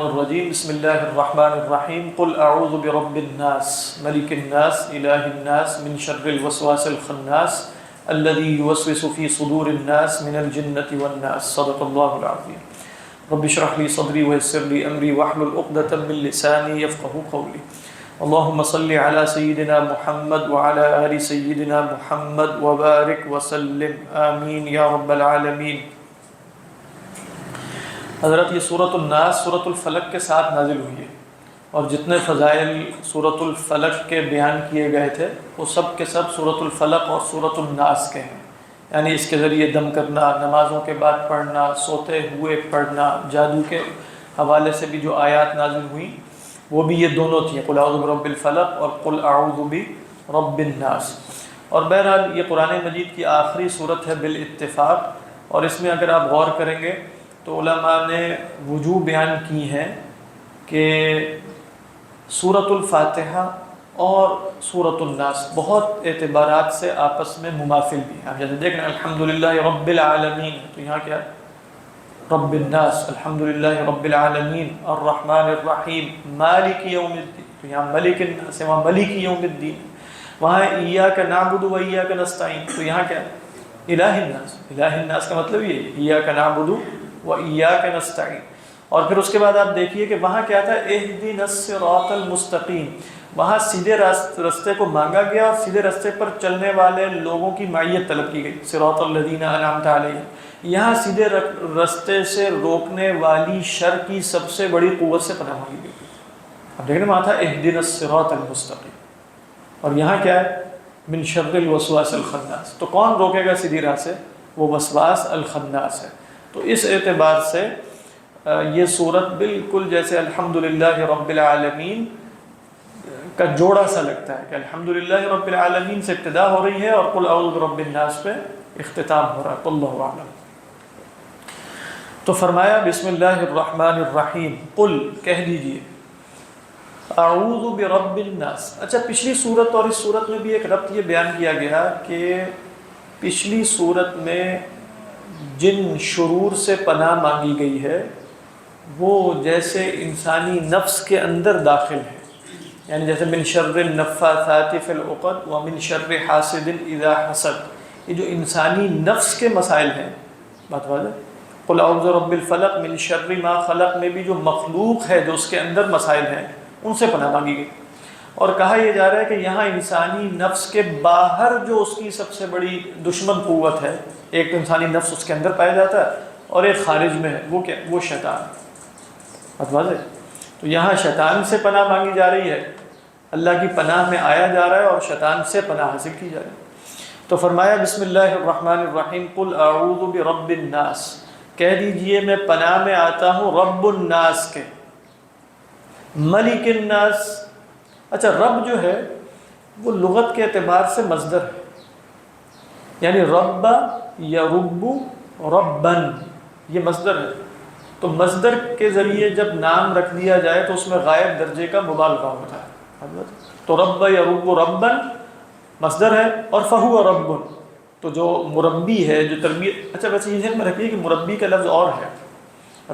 الرجیم بسم اللہ الرحمن الرحیم قل اعوذ برب الناس ملک الناس الہ الناس من شر الوسواس الخناس الذي يوسوس في صدور الناس من الجنة والناس صدق اللہ العظیم رب اشرح لي صدری ويسر لي امری واحلل عقدۃ من لسانی یفقهوا قولی اللهم صل على سيدنا محمد وعلى آل سيدنا محمد وبارك وسلم آمین یا رب العالمین۔ حضرت یہ سورۃ الناس سورۃ الفلق کے ساتھ نازل ہوئی ہے، اور جتنے فضائل سورۃ الفلق کے بیان کیے گئے تھے وہ سب کے سب سورۃ الفلق اور سورۃ الناس کے ہیں، یعنی اس کے ذریعے دم کرنا، نمازوں کے بعد پڑھنا، سوتے ہوئے پڑھنا، جادو کے حوالے سے بھی جو آیات نازل ہوئیں وہ بھی یہ دونوں تھیں، قل اعوذ برب الفلق اور قل اعوذ برب الناس۔ اور بہرحال یہ قرآن مجید کی آخری صورت ہے بالاتفاق، اور اس میں اگر آپ غور کریں گے تو علماء نے وجوہ بیان کی ہیں کہ سورۃ الفاتحہ اور سورۃ الناس بہت اعتبارات سے آپس میں مماثل بھی ہیں۔ آپ جیسے دیکھ رہے ہیں الحمدللہ رب العالمین، تو یہاں کیا رب الناس، الحمدللہ رب العالمین، الرحمن الرحیم، مالک یوم الدین، تو یہاں ملک الناس، وہاں ملک یوم الدین، وہاں ایاک نعبد و ایاک نستعین، تو یہاں کیا الہ الناس۔ الہ الناس کا مطلب یہ ہے ایاک نعبد وَإِيَّاكَ نَسْتَعِينُ۔ اور پھر اس کے بعد آپ دیکھیے کہ وہاں کیا تھا اهْدِنَا الصِّرَاطَ الْمُسْتَقِيمَ، وہاں سیدھے راستے کو مانگا گیا اور سیدھے راستے پر چلنے والے لوگوں کی معیت طلب کی گئی، صِرَاطَ الَّذِينَ أَنْعَمْتَ عَلَيْهِمْ۔ یہاں سیدھے راستے سے روکنے والی شر کی سب سے بڑی قوت سے پناہ مانگی گئی۔ اب دیکھیں وہاں تھا اهْدِنَا الصِّرَاطَ الْمُسْتَقِيمَ، اور یہاں کیا ہے من شر الوسواس الخناس، تو کون روکے گا سیدھی راہ سے؟ وہ وسواس الخناس ہے۔ تو اس اعتبار سے یہ صورت بالکل جیسے الحمدللہ رب العالمین کا جوڑا سا لگتا ہے کہ الحمدللہ رب العالمین سے ابتدا ہو رہی ہے اور قل اعوذ برب الناس پہ اختتام ہو رہا ہے۔ اللہ اعلم۔ تو فرمایا بسم اللہ الرحمن الرحیم، قل کہہ دیجئے اعوذ برب الناس۔ اچھا، پچھلی صورت اور اس صورت میں بھی ایک ربط یہ بیان کیا گیا کہ پچھلی صورت میں جن شرور سے پناہ مانگی گئی ہے وہ جیسے انسانی نفس کے اندر داخل ہے، یعنی جیسے من شر النفاثات فی العقد ومن شر حاسد اذا حسد، یہ جو انسانی نفس کے مسائل ہیں، بات واضح۔ قل اعوذ برب الفلق من شر ما خلق میں بھی جو مخلوق ہے جو اس کے اندر مسائل ہیں ان سے پناہ مانگی گئی، اور کہا یہ جا رہا ہے کہ یہاں انسانی نفس کے باہر جو اس کی سب سے بڑی دشمن قوت ہے، ایک تو انسانی نفس اس کے اندر پایا جاتا ہے اور ایک خارج میں ہے، وہ کیا؟ وہ شیطان۔ بات واضح۔ تو یہاں شیطان سے پناہ مانگی جا رہی ہے، اللہ کی پناہ میں آیا جا رہا ہے اور شیطان سے پناہ حاصل کی جا رہی ہے۔ تو فرمایا بسم اللہ الرحمن الرحیم قل اعوذ برب الناس، کہہ دیجئے میں پناہ میں آتا ہوں رب الناس کے، ملک الناس۔ اچھا، رب جو ہے وہ لغت کے اعتبار سے مصدر ہے، یعنی رب یا رب ربن، یہ مصدر ہے۔ تو مصدر کے ذریعے جب نام رکھ دیا جائے تو اس میں غائب درجے کا مبالغہ ہوتا ہے، تو رب یا رب ربن مصدر ہے، اور فہو رب، تو جو مربی ہے، جو تربیت۔ اچھا، ویسے یہ ذہن میں رکھیے کہ مربی کا لفظ اور ہے،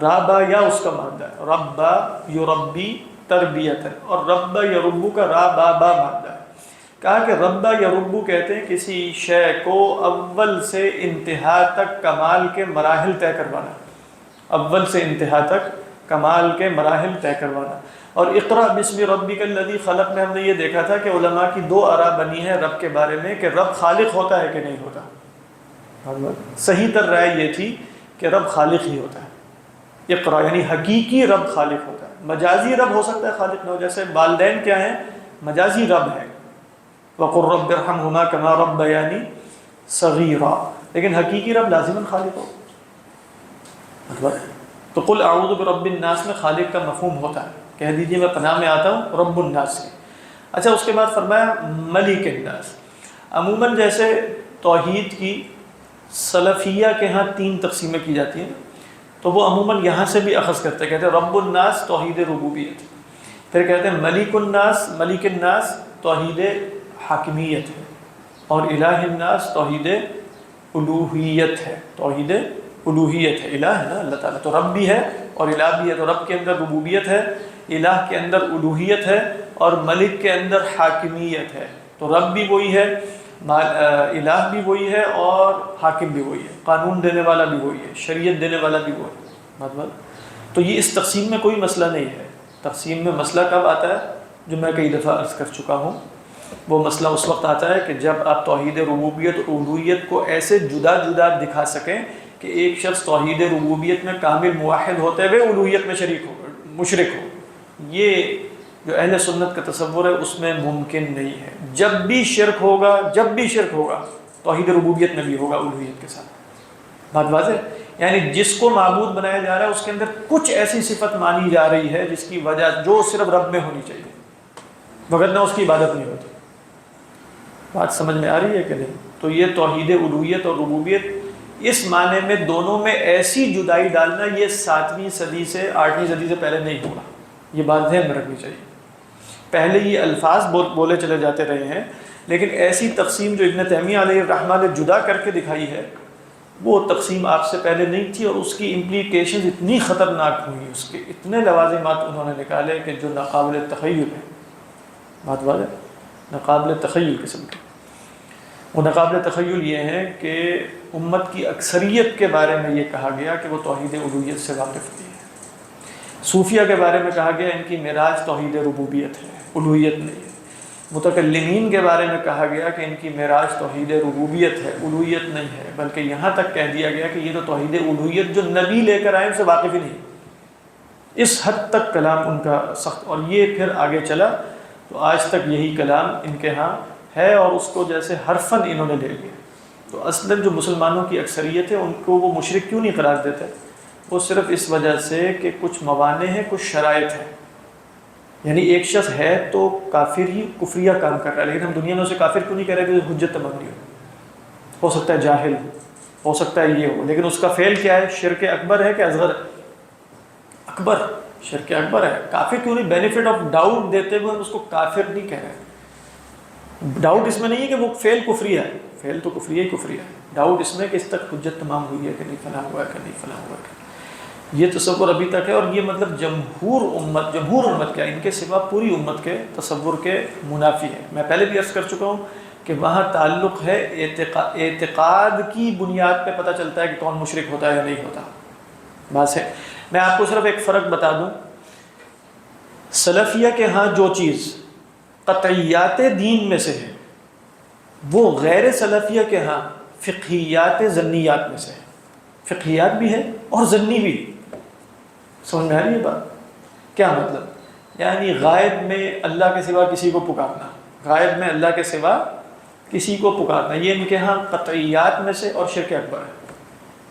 رابا یا اس کا مادہ ہے، ربا یربی تربیت ہے، اور رب یا ربو کا را با با مادہ ہے۔ کہا کہ ربا یا ربو کہتے ہیں کسی شے کو اول سے انتہا تک کمال کے مراحل طے کروانا، اول سے انتہا تک کمال کے مراحل طے کروانا۔ اور اقرأ بسم ربک الذی خلق میں ہم نے یہ دیکھا تھا کہ علماء کی دو آراء بنی ہے رب کے بارے میں کہ رب خالق ہوتا ہے کہ نہیں ہوتا۔ صحیح تر رائے یہ تھی کہ رب خالق ہی ہوتا ہے، اقرأ یعنی حقیقی رب خالق ہوتا ہے، مجازی رب ہو سکتا ہے خالق نہ ہو، جیسے والدین کیا ہیں؟ مجازی رب ہے، وَقُلْ رَبِّ ارْحَمْهُمَا كَمَا رَبَّيَانِي صَغِيرًا، لیکن حقیقی رب لازماً خالق ہو۔ تو قل اعوذ برب الناس میں خالق کا مفہوم ہوتا ہے، کہہ دیجئے میں پناہ میں آتا ہوں رب الناس کی۔ اچھا، اس کے بعد فرمایا ملک الناس۔ عموماً جیسے توحید کی سلفیہ کے ہاں 3 تقسیمیں کی جاتی ہیں، تو وہ عموماً یہاں سے بھی اخذ کرتے ہیں، کہتے ہیں رب الناس توحید ربوبیت، پھر کہتے ہیں ملک الناس، ملک الناس توحید حاکمیت ہے، اور الہ الناس توحید الوہیت ہے، توحید الوہیت ہے، الہ ہے نا اللہ تعالیٰ، تو رب بھی ہے اور الہ بھی ہے، تو رب کے اندر ربوبیت ہے، الہ کے اندر الوہیت ہے، اور ملک کے اندر حاکمیت ہے۔ تو رب بھی وہی ہے، الہ بھی وہی ہے، اور حاکم بھی وہی ہے، قانون دینے والا بھی وہی ہے، شریعت دینے والا بھی وہی ہے۔ مطلب تو یہ اس تقسیم میں کوئی مسئلہ نہیں ہے۔ تقسیم میں مسئلہ کب آتا ہے؟ جو میں کئی دفعہ عرض کر چکا ہوں، وہ مسئلہ اس وقت آتا ہے کہ جب آپ توحید ربوبیت اور الوہیت کو ایسے جدا جدا دکھا سکیں کہ ایک شخص توحید ربوبیت میں کامل موحد ہوتے ہوئے الوہیت میں مشرک ہو۔ یہ جو اہل سنت کا تصور ہے اس میں ممکن نہیں ہے۔ جب بھی شرک ہوگا توحید ربوبیت میں بھی ہوگا الوہیت کے ساتھ۔ بات واضح؟ یعنی جس کو معبود بنایا جا رہا ہے اس کے اندر کچھ ایسی صفت مانی جا رہی ہے جس کی وجہ جو صرف رب میں ہونی چاہیے، وگرنہ اس کی عبادت نہیں ہوتی۔ بات سمجھ میں آ رہی ہے کہ نہیں؟ تو یہ توحید الوہیت اور ربوبیت اس معنی میں دونوں میں ایسی جدائی ڈالنا یہ 7ویں صدی سے 8ویں صدی سے پہلے نہیں ہوگا، یہ بات ذہن میں رکھنی چاہیے۔ پہلے یہ الفاظ بولے چلے جاتے رہے ہیں، لیکن ایسی تقسیم جو ابن تیمیہ علیہ الرحمہ نے جدا کر کے دکھائی ہے وہ تقسیم آپ سے پہلے نہیں تھی، اور اس کی امپلیکیشنز اتنی خطرناک ہوئی، اس کے اتنے لوازمات انہوں نے نکالے کہ جو ناقابل تخیل ہے۔ بات واضح؟ ناقابل تخیل قسم کے۔ وہ ناقابل تخیل یہ ہے کہ امت کی اکثریت کے بارے میں یہ کہا گیا کہ وہ توحید الوہیت سے واقف نہیں ہے۔ صوفیہ کے بارے میں کہا گیا ان کی معراج توحید ربوبیت ہے، الوہیت نہیں ہے۔ متکلمین کے بارے میں کہا گیا کہ ان کی معراج توحید ربوبیت ہے، الوہیت نہیں ہے، بلکہ یہاں تک کہہ دیا گیا کہ یہ تو توحید الوہیت جو نبی لے کر آئے ان سے واقف ہی نہیں۔ اس حد تک کلام ان کا سخت، اور یہ پھر آگے چلا تو آج تک یہی کلام ان کے ہاں ہے، اور اس کو جیسے حرفاً انہوں نے لے لیا۔ تو اصلاً جو مسلمانوں کی اکثریت ہے ان کو وہ مشرک کیوں نہیں قرار دیتے؟ وہ صرف اس وجہ سے کہ کچھ موانع ہیں، کچھ شرائط ہیں۔ یعنی ایک شخص ہے تو کافر ہی کفریہ کام کر رہا ہے، لیکن ہم دنیا میں اسے کافر کیوں نہیں کہہ رہے کہ حجت مبنی ہو سکتا ہے جاہل ہو سکتا ہے یہ ہو، لیکن اس کا فعل کیا ہے؟ شرک اکبر ہے کہ اصغر ہے؟ اکبر، شرک اکبر ہے۔ کافر کیوں نہیں؟ بینیفٹ آف ڈاؤٹ دیتے ہوئے ہم اس کو کافر نہیں کہہ رہے۔ ڈاؤٹ اس میں نہیں ہے کہ وہ فعل کفریہ ہے، فعل تو کفریہ ہی کفریہ ہے، ڈاؤٹ اس میں کہ اس تک حجت تمام ہوئی ہے کہ نہیں، فلاں ہوا ہے کہ نہیں، فلاں ہوا ہے کہ نہیں۔ یہ تصور ابھی تک ہے، اور یہ مطلب جمہور امت کیا، ان کے سوا پوری امت کے تصور کے منافی ہے۔ میں پہلے بھی عرض کر چکا ہوں کہ وہاں تعلق ہے اعتقاد کی بنیاد پہ پتہ چلتا ہے کہ کون مشرک ہوتا ہے یا نہیں ہوتا۔ بس ہے، میں آپ کو صرف ایک فرق بتا دوں، سلفیہ کے ہاں جو چیز قطعیات دین میں سے ہے وہ غیر سلفیہ کے ہاں فقہیات ظنیات میں سے ہے۔ فقہیات بھی ہے اور ظنی بھی۔ سمجھ میں آ رہی ہے بات؟ کیا مطلب؟ یعنی غائب میں اللہ کے سوا کسی کو پکارنا، غائب میں اللہ کے سوا کسی کو پکارنا، یہ ان کے ہاں قطعیات میں سے اور شرک اکبر ہے۔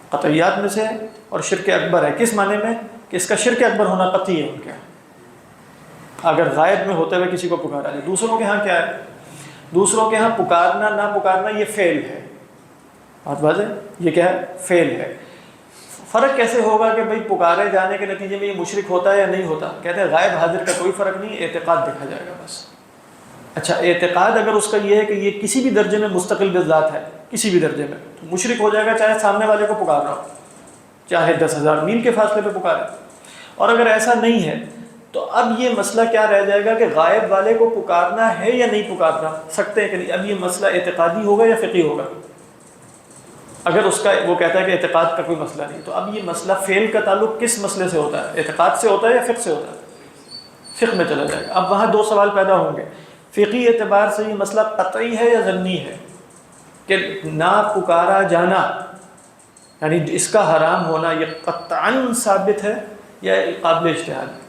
قطعیات میں سے اور شرک اکبر ہے۔ کس معنی میں؟ کہ اس کا شرک اکبر ہونا قطعی ہے ان کے ہاں، اگر غائب میں ہوتے ہوئے کسی کو پکارا جائے۔ دوسروں کے ہاں کیا ہے؟ دوسروں کے ہاں پکارنا نہ پکارنا یہ فعل ہے۔ بات واضح؟ یہ کیا ہے؟ فعل ہے۔ فرق کیسے ہوگا کہ بھئی پکارے جانے کے نتیجے میں یہ مشرک ہوتا ہے یا نہیں ہوتا؟ کہتے ہیں غائب حاضر کا کوئی فرق نہیں، اعتقاد دیکھا جائے گا بس۔ اچھا، اعتقاد اگر اس کا یہ ہے کہ یہ کسی بھی درجے میں مستقل بذات ہے، کسی بھی درجے میں، تو مشرک ہو جائے گا چاہے سامنے والے کو پکار رہا ہو، چاہے 10,000 میل کے فاصلے پہ پکارے۔ اور اگر ایسا نہیں ہے تو اب یہ مسئلہ کیا رہ جائے گا کہ غائب والے کو پکارنا ہے یا نہیں پکارنا سکتے ہیں کہ نہیں؟ اب یہ مسئلہ اعتقادی ہوگا یا فقہی ہوگا؟ اگر اس کا وہ کہتا ہے کہ اعتقاد کا کوئی مسئلہ نہیں، تو اب یہ مسئلہ فعل کا تعلق کس مسئلے سے ہوتا ہے؟ اعتقاد سے ہوتا ہے یا فقہ سے ہوتا ہے؟ فقہ میں چلا جائے گا۔ اب وہاں دو سوال پیدا ہوں گے، فقہی اعتبار سے یہ مسئلہ قطعی ہے یا ظنی ہے کہ نہ پکارا جانا یعنی اس کا حرام ہونا یہ قطعاً ثابت ہے یا قابل اجتہاد ہے؟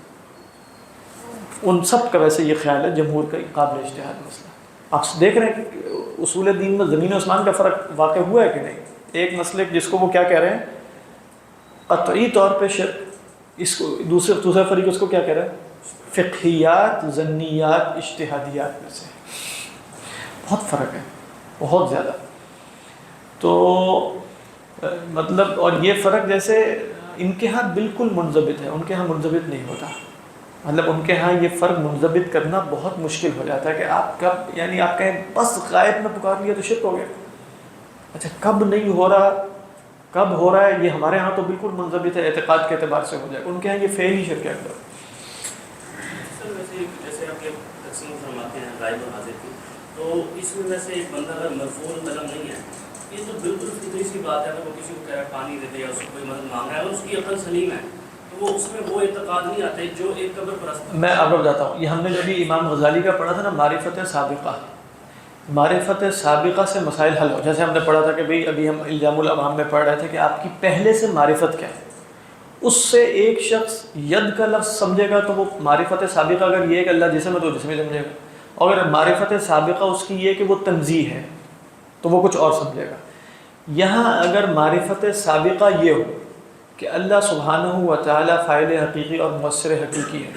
ان سب کا ویسے یہ خیال ہے جمہور کا قابل اجتہاد مسئلہ۔ آپ دیکھ رہے ہیں کہ اصول دین میں زمین و آسمان کا فرق واقع ہوا ہے کہ نہیں؟ ایک مسلک جس کو وہ کیا کہہ رہے ہیں قطعی طور پہ شرک، اس کو دوسرا فریق اس کو کیا کہہ رہا ہے فقہیات ظنیات اجتہادیات میں سے۔ بہت فرق ہے، بہت زیادہ۔ تو مطلب اور یہ فرق جیسے ان کے ہاں بالکل منضبط ہے، ان کے ہاں منضبط نہیں ہوتا۔ مطلب ان کے ہاں یہ فرق منضبط کرنا بہت مشکل ہو جاتا ہے کہ آپ کب یعنی آپ کہیں بس غائب میں پکار لیا تو شرک ہو گیا۔ اچھا کب نہیں ہو رہا کب ہو رہا ہے یہ ہمارے ہاں تو بالکل منضبط ہے، اعتقاد کے اعتبار سے ہو جائے، ان کے ہاں یہ فعل ہی شرک اکبر۔ سر ویسے جیسے آپ یہ تقسیم فرماتے ہیں غائب اور حاضر کی، تو اس میں ویسے ایک بندہ اگر مرفوع القلم نہیں ہے، یہ تو بالکل فطری سی بات ہے، اگر وہ کسی کو کہہ رہا ہے پانی دے دے یا اس کو کوئی مدد مانگ رہا ہے، اگر اس کی عقل سلیم ہے تو وہ اس میں وہ اعتقاد نہیں آتے جو ایک قبر پرست۔ میں آپ کو بتاتا ہوں، یہ ہم نے جو بھی امام غزالی کا پڑھا تھا نا، معرفت سابقہ، معرفت سابقہ سے مسائل حل ہو، جیسے ہم نے پڑھا تھا کہ بھئی ابھی ہم الزام الامام میں پڑھ رہے تھے کہ آپ کی پہلے سے معرفت کیا ہے، اس سے ایک شخص ید کا لفظ سمجھے گا تو وہ معرفت سابقہ اگر یہ ہے کہ اللہ جسم ہے تو جسم ہی سمجھے گا، اور اگر معرفت سابقہ اس کی یہ کہ وہ تنزیہ ہے تو وہ کچھ اور سمجھے گا۔ یہاں اگر معرفت سابقہ یہ ہو کہ اللہ سبحانہ و تعالی فاعل حقیقی اور مؤثر حقیقی ہے،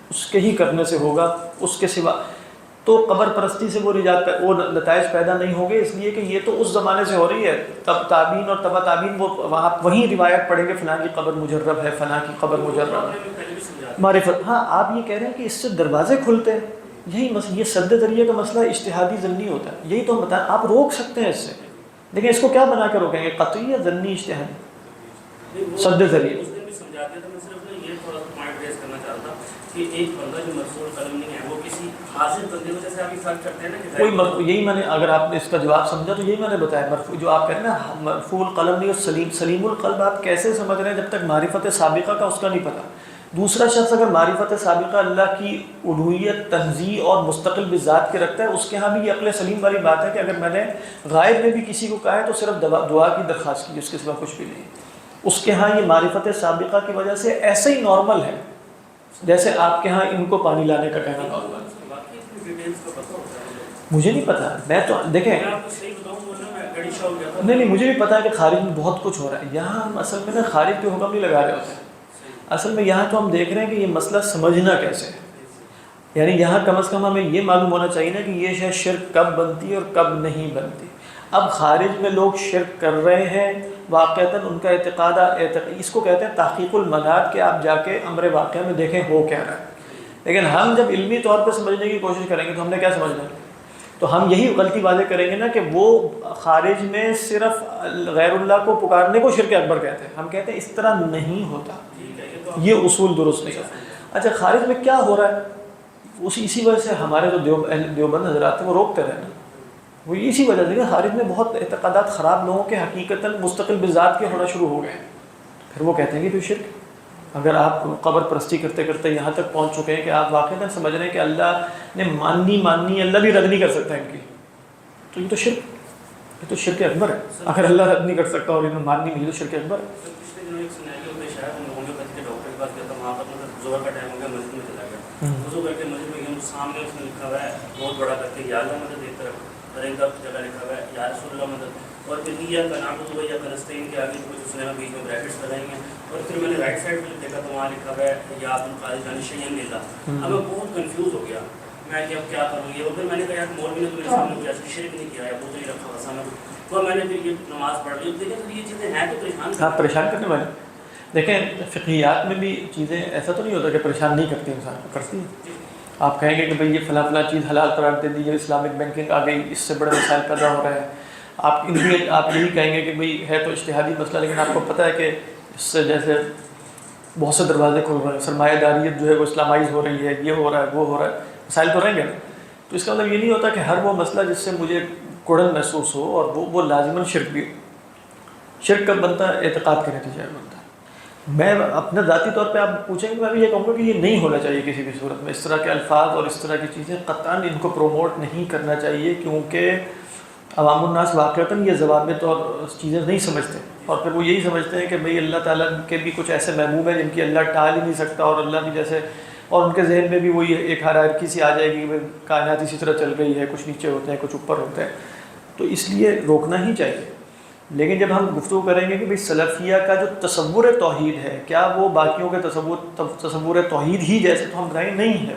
اس کے ہی کرنے سے ہوگا، اس کے سوا، تو قبر پرستی سے وہ وہ نتائج پیدا نہیں ہوں گے، اس لیے کہ یہ تو اس زمانے سے ہو رہی ہے، تب تابعین اور تبع تابعین وہ وہاں وہیں روایت پڑھیں گے فلاں کی قبر مجرب ہے، فلاں کی قبر مجرب ہے، معرفت۔ ہاں آپ یہ کہہ رہے ہیں کہ اس سے دروازے کھلتے ہیں، یہی مسئلہ، یہ سد ذریعہ کا مسئلہ اجتہادی ضمنی ہوتا ہے، یہی تو ہم بتائیں، آپ روک سکتے ہیں اس سے، لیکن اس کو کیا بنا کے روکیں گے؟ قطعی یا ضمنی اجتہادی سد ذریعہ۔ اس نے بھی سمجھا دیا تھا، میں صرف یہ تھوڑا سا پوائنٹ ریز کرنا چاہتا کہ ایک بندہ جو مرفوع القلم نہیں ہے وہ کسی حاضر بندے کو، جیسے آپ یہ فرق کرتے ہیں نا کہ کوئی یہی میں نے، اگر آپ نے اس کا جواب سمجھا تو یہی میں نے بتایا، مرفوع جو آپ کہہ رہے ہیں نا مرفوع القلم نہیں، اور سلیم القلب آپ کیسے سمجھ رہے ہیں جب تک معرفت سابقہ کا اس کا نہیں پتہ۔ دوسرا شخص اگر معرفت سابقہ اللہ کی الوہیت، تنزیہ اور مستقل بذات کے رکھتا ہے، اس کے ہاں بھی یہ عقل سلیم والی بات ہے کہ اگر میں نے غائب میں بھی کسی کو کہا ہے تو صرف دعا کی درخواست کی، اس کے سوا کچھ بھی نہیں، اس کے ہاں یہ معرفت سابقہ کی وجہ سے ایسے ہی نارمل ہے جیسے آپ کے ہاں ان کو پانی لانے کا کہنا نارمل ہے۔ مجھے نہیں پتا، میں تو دیکھیں نہیں مجھے بھی پتا ہے کہ خارج میں بہت کچھ ہو رہا ہے، یہاں ہم اصل میں نا خارج کے حکم نہیں لگا رہے ہوتے ہیں، اصل میں یہاں تو ہم دیکھ رہے ہیں کہ یہ مسئلہ سمجھنا کیسے ہے، یعنی یہاں کم از کم ہمیں یہ معلوم ہونا چاہیے نا کہ یہ شے شرک کب بنتی ہے اور کب نہیں بنتی۔ اب خارج میں لوگ شرک کر رہے ہیں واقعتاً، ان کا اعتقاد اس کو کہتے ہیں تحقیق المناد، کہ آپ جا کے امر واقعہ میں دیکھیں ہو کیا رہا ہے، لیکن ہم جب علمی طور پر سمجھنے کی کوشش کریں گے تو ہم نے کیا سمجھنا ہے؟ تو ہم یہی غلطی واضح کریں گے نا کہ وہ خارج میں صرف غیر اللہ کو پکارنے کو شرک اکبر کہتے ہیں، ہم کہتے ہیں اس طرح نہیں ہوتا، یہ اصول درست نہیں ہے۔ اچھا خارج میں کیا ہو رہا ہے؟ اسی وجہ سے ہمارے جو دیوبند حضرات ہیں وہ روکتے رہے نا، وہ اسی وجہ سے کہ خارج میں بہت اعتقادات خراب لوگوں کے حقیقتاً مستقل بذات کے ہونا شروع ہو گئے ہیں، پھر وہ کہتے ہیں کہ تو شرک، اگر آپ قبر پرستی کرتے کرتے یہاں تک پہنچ چکے ہیں کہ آپ واقعاً سمجھ رہے ہیں کہ اللہ نے ماننی اللہ بھی رد نہیں کر سکتا ان کی، تو یہ تو شرک اکبر ہے، اگر اللہ رد نہیں کر سکتا اور انہیں ماننی نہیں تو شرک اکبر ہے۔ پچھلے دنوں ایک سینیریو پیش آیا، ہومیوپیتھی کے ڈاکٹر کے پاس گیا تھا، وہاں پر مطلب ظہر کا ٹائم ہو گیا، مسجد میں چلا گیا، وضو کر کے مسجد میں گیا، سامنے اس نے لکھا ہوا ہے بہت بڑا کر کے یا اللہ مدد، ایک طرف اور ایک جگہ لکھا ہوا ہے یا رسول اللہ مدد، اور پھر یا کا نام تو یا کنستین کے آگے کچھ اس نے بیچ میں بریکٹس لگائی ہیں، اور پھر میں نے رائٹ سائڈ پہ دیکھا تو وہاں لکھا ہوا ہے یا عبد القادر جانی شیئن اللہ۔ اب میں بہت کنفیوز ہو گیا، میں کہ اب کیا کروں یہ، اور پھر میں نے کہا کہ مولوی نے تو میرے سامنے کیا شرک نہیں کیا ہے، وہ تو ہی رکھا ہوا سامنے، تو میں نے پھر یہ نماز پڑھ لی، دیکھیں تو یہ چیزیں ہیں تو پریشان کرنے والی۔ دیکھیں فقہیات میں بھی چیزیں ایسا تو نہیں ہوتا کہ پریشان نہیں کرتی، انسان کو کرتی ہے۔ آپ کہیں گے کہ بھئی یہ فلاں چیز حلال قرار دے دی، یہ اسلامک بینکنگ آ گئی، اس سے بڑے مسائل پیدا ہو رہے ہیں، آپ یہی کہیں گے کہ بھئی ہے تو اجتہادی مسئلہ، لیکن آپ کو پتہ ہے کہ اس سے جیسے بہت سے دروازے کھل رہے ہیں، سرمایہ داریت جو ہے وہ اسلامائز ہو رہی ہے، یہ ہو رہا ہے وہ ہو رہا ہے، مسائل تو رہیں گے نا۔ تو اس کا مطلب یہ نہیں ہوتا کہ ہر وہ مسئلہ جس سے مجھے کڑن محسوس ہو اور وہ لازماً شرک بھی ہو۔ شرک کب بنتا ہے؟ اعتقاد کے نتیجے میں بنتا ہے۔ میں اپنے ذاتی طور پہ آپ پوچھیں گے، میں بھی یہ کہوں گا کہ یہ نہیں ہونا چاہیے کسی بھی صورت میں، اس طرح کے الفاظ اور اس طرح کی چیزیں قطعاً ان کو پروموٹ نہیں کرنا چاہیے، کیونکہ عوام الناس واقعتاً یہ ضوابط اور چیزیں نہیں سمجھتے، اور پھر وہ یہی سمجھتے ہیں کہ بھئی اللہ تعالیٰ کے بھی کچھ ایسے محبوب ہیں جن کی اللہ ٹال ہی نہیں سکتا، اور اللہ بھی جیسے، اور ان کے ذہن میں بھی وہی ایک ہائرارکی سی آ جائے گی کہ کائنات اسی طرح چل گئی ہے، کچھ نیچے ہوتے ہیں کچھ اوپر ہوتے ہیں، تو اس لیے روکنا ہی چاہیے۔ لیکن جب ہم گفتگو کریں گے کہ بھئی سلفیہ کا جو تصور توحید ہے کیا وہ باقیوں کے تصور توحید ہی جیسے، تو ہم کہیں نہیں ہے،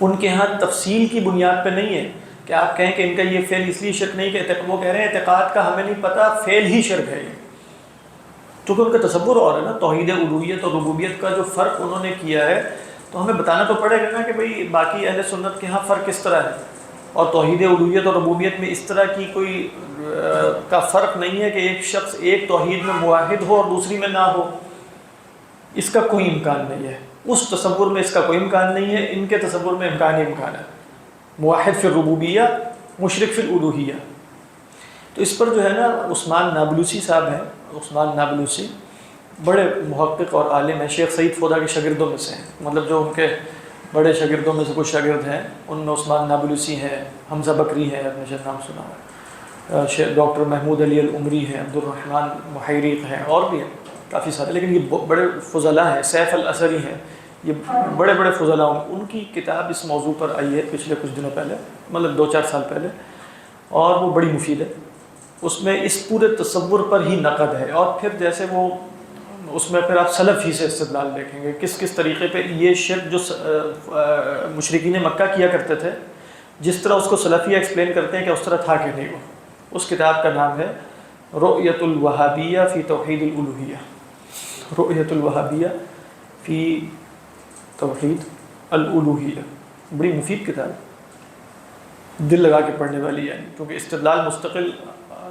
ان کے ہاں تفصیل کی بنیاد پہ نہیں ہے کہ آپ کہیں کہ ان کا یہ فعل اس لیے شرک نہیں کہ وہ کہہ رہے ہیں اعتقاد کا ہمیں نہیں پتہ، فعل ہی شرک ہے، چونکہ ان کا تصور اور ہے نا، توحید الوہیت اور ربوبیت کا جو فرق انہوں نے کیا ہے، تو ہمیں بتانا تو پڑے گا نا کہ بھئی باقی اہل سنت کے ہاں فرق کس طرح ہے، اور توحید الوہیت اور ربوبیت میں اس طرح کی کوئی کا فرق نہیں ہے کہ ایک شخص ایک توحید میں موحد ہو اور دوسری میں نہ ہو، اس کا کوئی امکان نہیں ہے، اس تصور میں اس کا کوئی امکان نہیں ہے، ان کے تصور میں امکان ہی امکان ہے، موحد فی الربوبیہ مشرک فی الالوہیہ۔ تو اس پر جو ہے نا عثمان نابلوسی صاحب ہیں، عثمان نابلوسی بڑے محقق اور عالم ہیں، شیخ سعید فودا کے شاگردوں میں سے ہیں، مطلب جو ان کے بڑے شاگردوں میں سے کچھ شاگرد ہیں ان میں عثمان نابلوسی ہیں، حمزہ بکری ہیں، آپ نے شاید نام سنا ہے، ڈاکٹر محمود علی العمری ہیں، عبد الرحمن محیریق ہیں، اور بھی ہیں کافی سارے، لیکن یہ بڑے فضلاء ہیں، سیف الاسری ہیں، یہ بڑے بڑے فضلاء ہیں۔ ان کی کتاب اس موضوع پر آئی ہے پچھلے کچھ دنوں پہلے، مطلب 2-4 سال پہلے، اور وہ بڑی مفید ہے۔ اس میں اس پورے تصور پر ہی نقد ہے، اور پھر جیسے وہ اس میں پھر آپ سلف ہی سے استدلال دیکھیں گے، کس کس طریقے پہ یہ شرک جو مشرکین مکہ کیا کرتے تھے، جس طرح اس کو سلفی ایکسپلین کرتے ہیں کہ اس طرح تھا کہ نہیں۔ وہ اس کتاب کا نام ہے رؤیت الوہابیہ فی توحید الالوہیہ، رؤیت الوہابیہ فی توحید الالوہیہ، بڑی مفید کتاب، دل لگا کے پڑھنے والی ہے، کیونکہ استدلال مستقل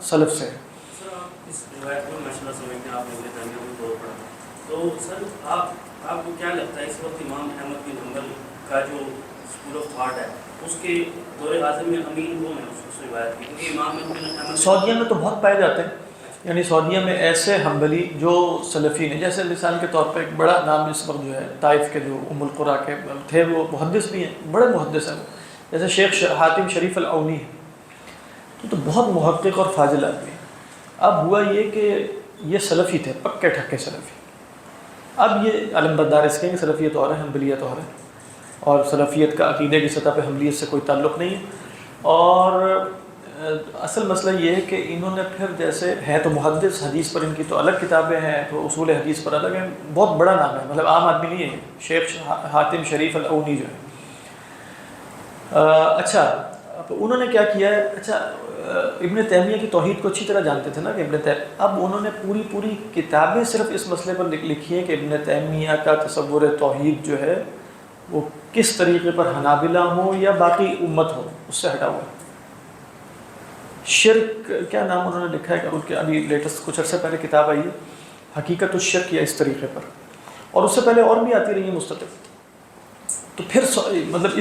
سلف سے ہے۔ سر آپ اس روایت کو ماشاء اللہ سمجھتے ہیں، آپ نے تعلیم کو طور پڑھا، تو سر آپ کو کیا لگتا ہے اس وقت امام احمد بن حنبل کا جو اسکول آف تھاٹ ہے اس کے دور اعظم میں امین وہ ہیں اس روایت کی، کیونکہ امام بن احمد سعودیہ میں تو بہت پائے جاتے ہیں، یعنی سعودیہ میں ایسے حنبلی جو سلفی ہیں، جیسے مثال کے طور پر ایک بڑا نام اس وقت جو ہے طائف کے جو ام القریٰ کے تھے، وہ محدث بھی ہیں، بڑے محدث ہیں، جیسے شیخ حاتم شریف العونی ہے، تو بہت محقق اور فاضل آدمی ہے۔ اب ہوا یہ کہ یہ سلفی تھے، پکے ٹھکے سلفی، اب یہ علم بردار اس کے کہ سلفیت اور ہے، حنبلیت اور ہے، اور سلفیت کا عقیدے کی سطح پہ حنبلیت سے کوئی تعلق نہیں ہے، اور اصل مسئلہ یہ ہے کہ انہوں نے پھر جیسے ہیں تو محدث، حدیث پر ان کی تو الگ کتابیں ہیں، تو اصول حدیث پر الگ ہیں، بہت بڑا نام ہے، مطلب عام آدمی نہیں ہے، شیخ حاتم شریف العونی جو ہے۔ اچھا انہوں نے کیا کیا ہے، اچھا ابن تیمیہ کی توحید کو اچھی طرح جانتے تھے نا کہ ابن تیمیہ، اب انہوں نے پوری کتابیں صرف اس مسئلے پر لکھی ہیں کہ ابن تیمیہ کا تصور توحید جو ہے وہ کس طریقے پر حنابلہ ہو یا باقی امت ہو اس سے ہٹا ہوا ہے۔ شرک کیا نام انہوں نے لکھا ہے کہ ان کے ابھی لیٹسٹ کچھ عرصے پہلے کتاب آئی ہے حقیقت الشرک، یا اس طریقے پر، اور اس سے پہلے اور بھی آتی رہی ہیں مستقل۔ تو پھر مطلب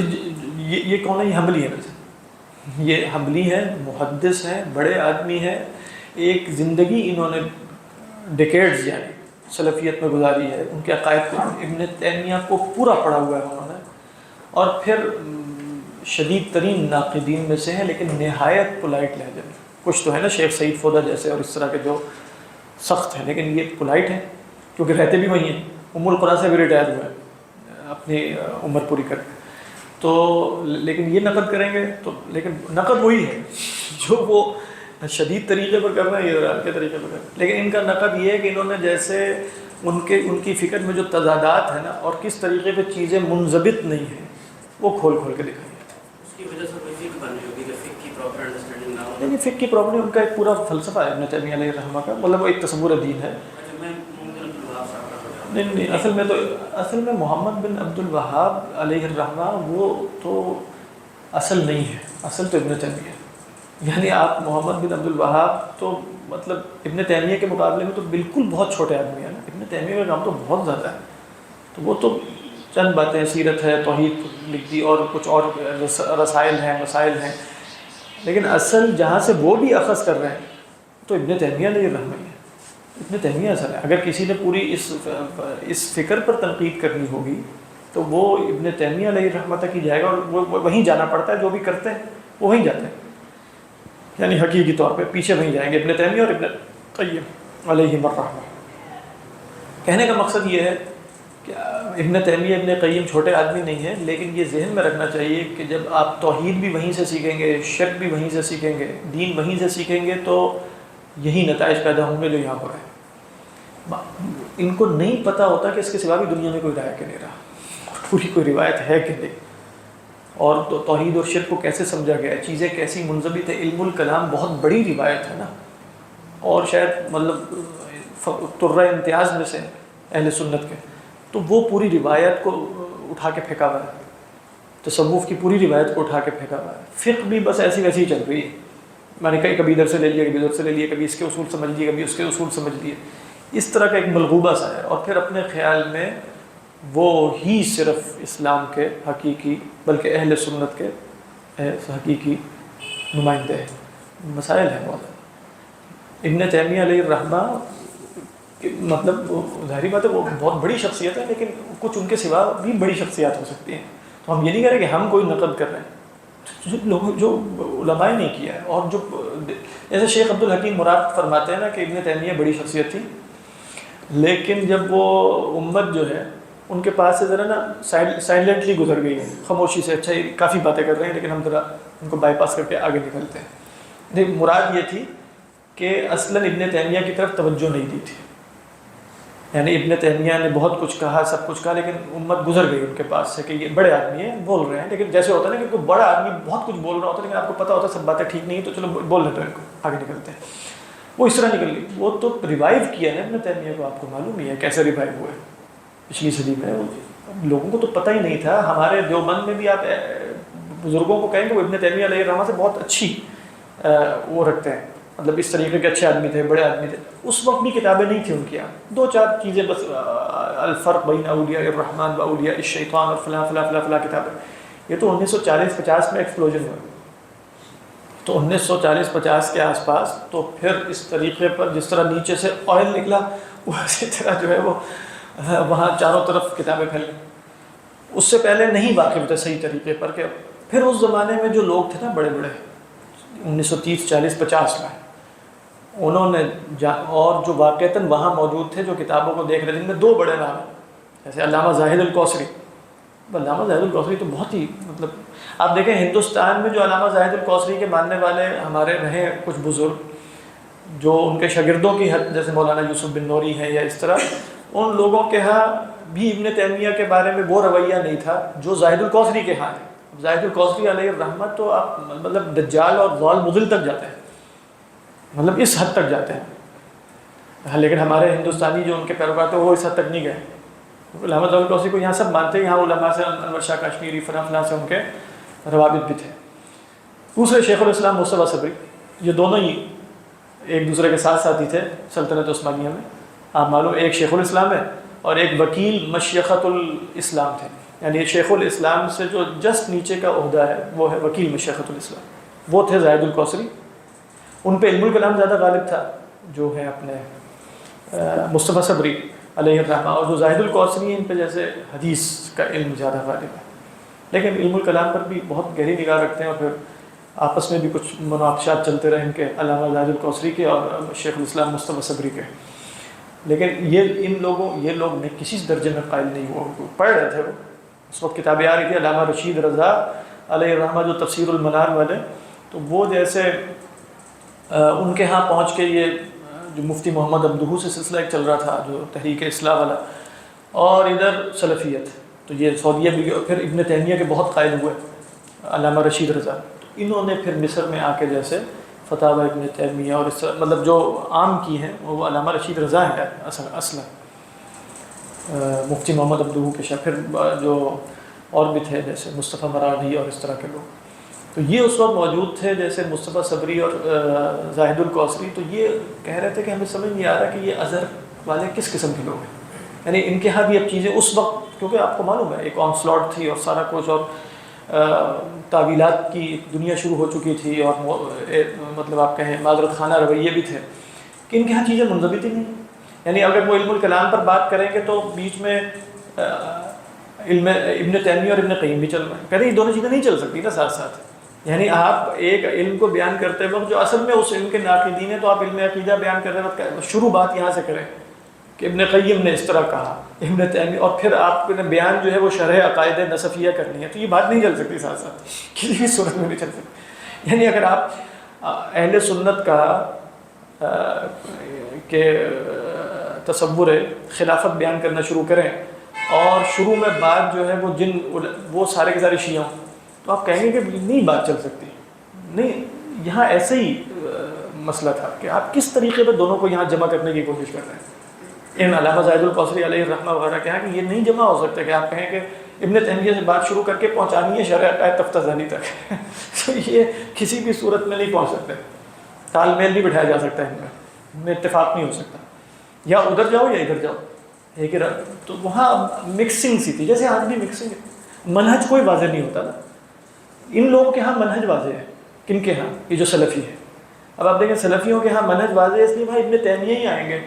یہ کون ہے، یہ حنبلی ہے، ویسے یہ حنبلی ہیں، محدث ہیں، بڑے آدمی ہیں، ایک زندگی انہوں نے ڈیکیڈز یعنی سلفیت میں گزاری ہے، ان کے عقائد کو ابن تیمیہ کو پورا پڑھا ہوا ہے انہوں نے، اور پھر شدید ترین ناقدین میں سے ہیں، لیکن نہایت پولائٹ لہجے میں۔ کچھ تو ہے نا شیخ سعید فودا جیسے اور اس طرح کے جو سخت ہیں، لیکن یہ پولائٹ ہیں کیونکہ رہتے بھی وہی ہیں، ام القریٰ سے بھی ریٹائر ہوئے ہیں اپنی عمر پوری کر کے، تو لیکن یہ نقد کریں گے تو، لیکن نقد وہی ہے جو وہ شدید طریقے پر کر رہے ہیں، یہ کے طریقے پر کر رہے ہیں، لیکن ان کا نقد یہ ہے کہ انہوں نے جیسے ان کی فکر میں جو تضادات ہیں نا اور کس طریقے پہ چیزیں منضبط نہیں ہیں وہ کھول کے دکھائی ہے۔ اس کی وجہ سے کوئی فکر بن رہی ہوگی کہ فقہ کی پراپر انڈرسٹینڈنگ نہ ہو، نہیں فقہ کی پرابلم ان کا ایک پورا فلسفہ ہے ابن تیمیہ علیہ الرحمہ کا، مطلب وہ ایک تصور دین ہے۔ نہیں اصل میں محمد بن عبد الوہاب علیہ الرحمہ وہ تو اصل نہیں ہے، اصل تو ابن تیمیہ ہے، یعنی آپ محمد بن عبد الوہاب تو مطلب ابن تیمیہ کے مقابلے میں تو بالکل بہت چھوٹے آدمی ہیں نا، ابن تیمیہ کا کام تو بہت زیادہ ہے، تو وہ تو چند باتیں، سیرت ہے، توحید لکھ دی اور کچھ اور رسائل ہیں، مسائل ہیں، لیکن اصل جہاں سے وہ بھی اخذ کر رہے ہیں تو ابن تیمیہ علیہ الرحمہ ہے، ابن تیمیہ اصل ہے۔ اگر کسی نے پوری اس فکر پر تنقید کرنی ہوگی تو وہ ابن تیمیہ علیہ الرحمہ تک ہی جائے گا، اور وہ وہیں جانا پڑتا ہے، جو بھی کرتے ہیں وہ وہیں جاتے ہیں، یعنی حقیقی طور پہ پیچھے وہیں جائیں گے، ابن تیمیہ اور ابن قیم علیہم الرحمہ۔ کہنے کا مقصد یہ ہے کہ ابن تیمیہ ابن قیم چھوٹے آدمی نہیں ہیں، لیکن یہ ذہن میں رکھنا چاہیے کہ جب آپ توحید بھی وہیں سے سیکھیں گے، شرک بھی وہیں سے سیکھیں گے، دین وہیں سے سیکھیں گے، تو یہی نتائج پیدا ہوں گے جو یہاں پر ہے۔ ان کو نہیں پتہ ہوتا کہ اس کے سوا بھی دنیا میں کوئی رائے کہ نہیں رہا، پوری کوئی روایت ہے کہ نہیں، اور توحید اور شرک کو کیسے سمجھا گیا ہے، چیزیں کیسی منضبط ہے۔ علم الکلام بہت بڑی روایت ہے نا، اور شاید مطلب ترہ امتیاز میں سے اہل سنت کے، تو وہ پوری روایت کو اٹھا کے پھینکا ہوا ہے۔ تصوف کی پوری روایت کو اٹھا کے پھینکا ہوا ہے. فقہ بھی بس ایسی ویسی ہی چل رہی ہے. میں نے کبھی ادھر سے لے لیا، کبھی ادھر سے لے لیا، کبھی اس کے اصول سمجھ لیے، کبھی اس کے اصول سمجھ لیے. اس طرح کا ایک ملغوبہ سا ہے. اور پھر اپنے خیال میں وہ ہی صرف اسلام کے حقیقی بلکہ اہل سنت کے حقیقی نمائندے ہیں. مسائل ہیں بہت. ابن تیمیہ علیہ الرحمہ مطلب ظاہری بات ہے وہ بہت بڑی شخصیت ہے، لیکن کچھ ان کے سوا بھی بڑی شخصیات ہو سکتی ہیں. تو ہم یہ نہیں کہہ رہے کہ ہم کوئی نقد کر رہے ہیں جو علماء نے کیا ہے. اور جو جیسے شیخ عبد الحکیم مراد فرماتے ہیں نا کہ ابن تیمیہ بڑی شخصیت تھی، لیکن جب وہ امت جو ہے ان کے پاس سے ذرا نا سائلنٹلی گزر گئی ہے، خاموشی سے. اچھا یہ کافی باتیں کر رہے ہیں لیکن ہم ذرا ان کو بائی پاس کر کے آگے نکلتے ہیں. دیکھ مراد یہ تھی کہ اصلاً ابن تیمیہ کی طرف توجہ نہیں دی تھی. یعنی ابن تیمیہ نے بہت کچھ کہا، سب کچھ کہا، لیکن امت گزر گئی ان کے پاس سے کہ یہ بڑے آدمی ہیں بول رہے ہیں. لیکن جیسے ہوتا ہے نا کہ کوئی بڑا آدمی بہت کچھ بول رہا ہوتا ہے لیکن آپ کو پتہ ہوتا ہے سب باتیں ٹھیک نہیں ہیں، تو چلو بول لیتے ہیں ان کو، آگے نکلتے ہیں. وہ اس طرح نکل گئی. وہ تو ریوائیو کیا ہے ابن تیمیہ کو، آپ کو معلوم ہی ہے کیسے ریوائیو ہوئے پچھلی صدی میں. لوگوں کو تو پتہ ہی نہیں تھا. ہمارے دیوبند میں بھی آپ بزرگوں کو کہیں کہ وہ ابن تیمیہ علیہ الرحمہ سے بہت اچھی وہ رکھتے ہیں، مطلب اس طریقے کے اچھے آدمی تھے، بڑے آدمی تھے. اس وقت بھی کتابیں نہیں تھیں ان کی. دو چار چیزیں بس، الفرق بین اولیاء الرحمن و اولیاء الشیطان اور فلاں فلاں فلاں فلاں کتابیں. یہ تو 1940-50 میں ایکسپلوژن ہوا. تو 1940-50 کے آس پاس تو پھر اس طریقے پر جس طرح نیچے سے آئل نکلا اسی طرح جو ہے وہ وہاں چاروں طرف کتابیں پھیل گئیں. اس سے پہلے نہیں واقف تھے صحیح طریقے پر. کہ پھر اس زمانے میں جو لوگ تھے نا بڑے بڑے 1930-40-50 میں، انہوں نے اور جو واقعتاً وہاں موجود تھے جو کتابوں کو دیکھ رہے تھے، ان میں دو بڑے نام ہیں جیسے علامہ زاہد الکوثری. علامہ زاہد الکوثری تو بہت ہی مطلب آپ دیکھیں ہندوستان میں جو علامہ زاہد الکوثری کے ماننے والے ہمارے رہے کچھ بزرگ جو ان کے شاگردوں کی حد جیسے مولانا یوسف بن نوری ہیں یا اس طرح، ان لوگوں کے ہاں بھی ابن تیمیہ کے بارے میں وہ رویہ نہیں تھا جو زاہد الکوثری کے ہاں ہے. زاہد الکوثری علیہ الرحمہ تو آپ مطلب دجال اور ضال مضل تک جاتے ہیں، مطلب اس حد تک جاتے ہیں. لیکن ہمارے ہندوستانی جو ان کے پیروکار تھے وہ اس حد تک نہیں گئے. علامہ زاہد الکوثری کو یہاں سب مانتے ہیں، یہاں علماء سے انور شاہ کشمیری فلاں فلاں سے ان کے روابط بھی تھے. دوسرے شیخ الاسلام مصطفیٰ صبری، یہ دونوں ہی ایک دوسرے کے ساتھ ساتھی تھے سلطنت عثمانیہ میں. آپ معلوم ایک شیخ الاسلام ہے اور ایک وکیل مشیخۃ الاسلام تھے. یعنی شیخ الاسلام سے جو جسٹ نیچے کا عہدہ ہے وہ ہے وکیل مشیخۃ الاسلام. وہ تھے زاہد الکوثری. ان پہ علم الکلام زیادہ غالب تھا جو ہے اپنے مصطفیٰ صبری علیہ الرحمہ. اور جو زاہد الکوثری ان پہ جیسے حدیث کا علم زیادہ غالب ہے، لیکن علم الکلام پر بھی بہت گہری نگاہ رکھتے ہیں. اور پھر آپس میں بھی کچھ مناقشات چلتے رہے ان کے علامہ زاہد الکوثری کے اور شیخ الاسلام مصطفیٰ صبری کے. لیکن یہ لوگ نے کسی درجے میں قائل نہیں ہوا. پڑھ رہے تھے وہ اس وقت کتابیں آ رہی تھی. علامہ رشید رضا علیہ الرحمہ جو تفسیر المنار والے، تو وہ جیسے ان کے ہاں پہنچ کے یہ جو مفتی محمد عبدہو سے سلسلہ ایک چل رہا تھا جو تحریک اصلاح والا، اور ادھر سلفیت، تو یہ سعودیہ بھی. پھر ابن تیمیہ کے بہت قائل ہوئے علامہ رشید رضا. تو انہوں نے پھر مصر میں آ کے جیسے فتاوی ابن تیمیہ اور اس مطلب جو عام کی ہیں وہ علامہ رشید رضا ہے اصلا مفتی محمد عبدہو کے شاہ. پھر جو اور بھی تھے جیسے مصطفیٰ مرادی اور اس طرح کے لوگ، تو یہ اس وقت موجود تھے جیسے مصطفیٰ صبری اور زاہد الکوثری. تو یہ کہہ رہے تھے کہ ہمیں سمجھ نہیں آ رہا کہ یہ ازہر والے کس قسم کے لوگ ہیں. یعنی ان کے ہاں بھی اب چیزیں اس وقت، کیونکہ آپ کو معلوم ہے ایک آن سلاٹ تھی اور سارا کچھ، اور تعویلات کی دنیا شروع ہو چکی تھی، اور مطلب آپ کہیں معذرت خانہ رویے بھی تھے کہ ان کے ہاں چیزیں منضبط ہی نہیں. یعنی اگر وہ علم الکلام پر بات کریں گے تو بیچ میں علم ابن تیمیہ اور ابن قیم بھی چل رہے ہیں. کہتے ہیں یہ دونوں چیزیں نہیں چل سکتی نا ساتھ ساتھ. یعنی آپ ایک علم کو بیان کرتے وقت جو اصل میں اس علم کے ناقدین ہیں، تو آپ علم عقیدہ بیان کرتے وقت شروع بات یہاں سے کریں کہ ابن قیم نے اس طرح کہا، ابن تیمیہ، اور پھر آپ نے بیان جو ہے وہ شرح عقائد نصفیہ کرنی ہے. تو یہ بات نہیں چل سکتی ساتھ ساتھ، کسی بھی صورت میں نہیں چل سکتی. یعنی اگر آپ اہل سنت کا کہ تصور خلافت بیان کرنا شروع کریں اور شروع میں بات جو ہے وہ سارے کے سارے شیعہ ہوں، تو آپ کہیں گے کہ نہیں بات چل سکتی. نہیں، یہاں ایسے ہی مسئلہ تھا کہ آپ کس طریقے پہ دونوں کو یہاں جمع کرنے کی کوشش کر رہے ہیں. ان علامہ زاہد الکوثری علیہ الرحمہ وغیرہ کہا کہ یہ نہیں جمع ہو سکتا کہ آپ کہیں کہ ابن تیمیہ سے بات شروع کر کے پہنچانی ہے شرح تفتزانی تک تو یہ کسی بھی صورت میں نہیں پہنچ سکتے، تال میل نہیں بٹھایا جا سکتا ان میں اتفاق نہیں ہو سکتا، یا ادھر جاؤ یا ادھر جاؤ ایک ہی تو وہاں مکسنگ سی تھی، جیسے آج بھی مکسنگ ہے، منہج کوئی واضح نہیں ہوتا نا، ان لوگوں کے ہاں منہج واضح ہے، کن کے ہاں؟ یہ جو سلفی ہے۔ اب آپ دیکھیں سلفیوں کے ہاں منہج واضح ہے، اس لیے وہاں ابن تیمیہ ہی آئیں گے،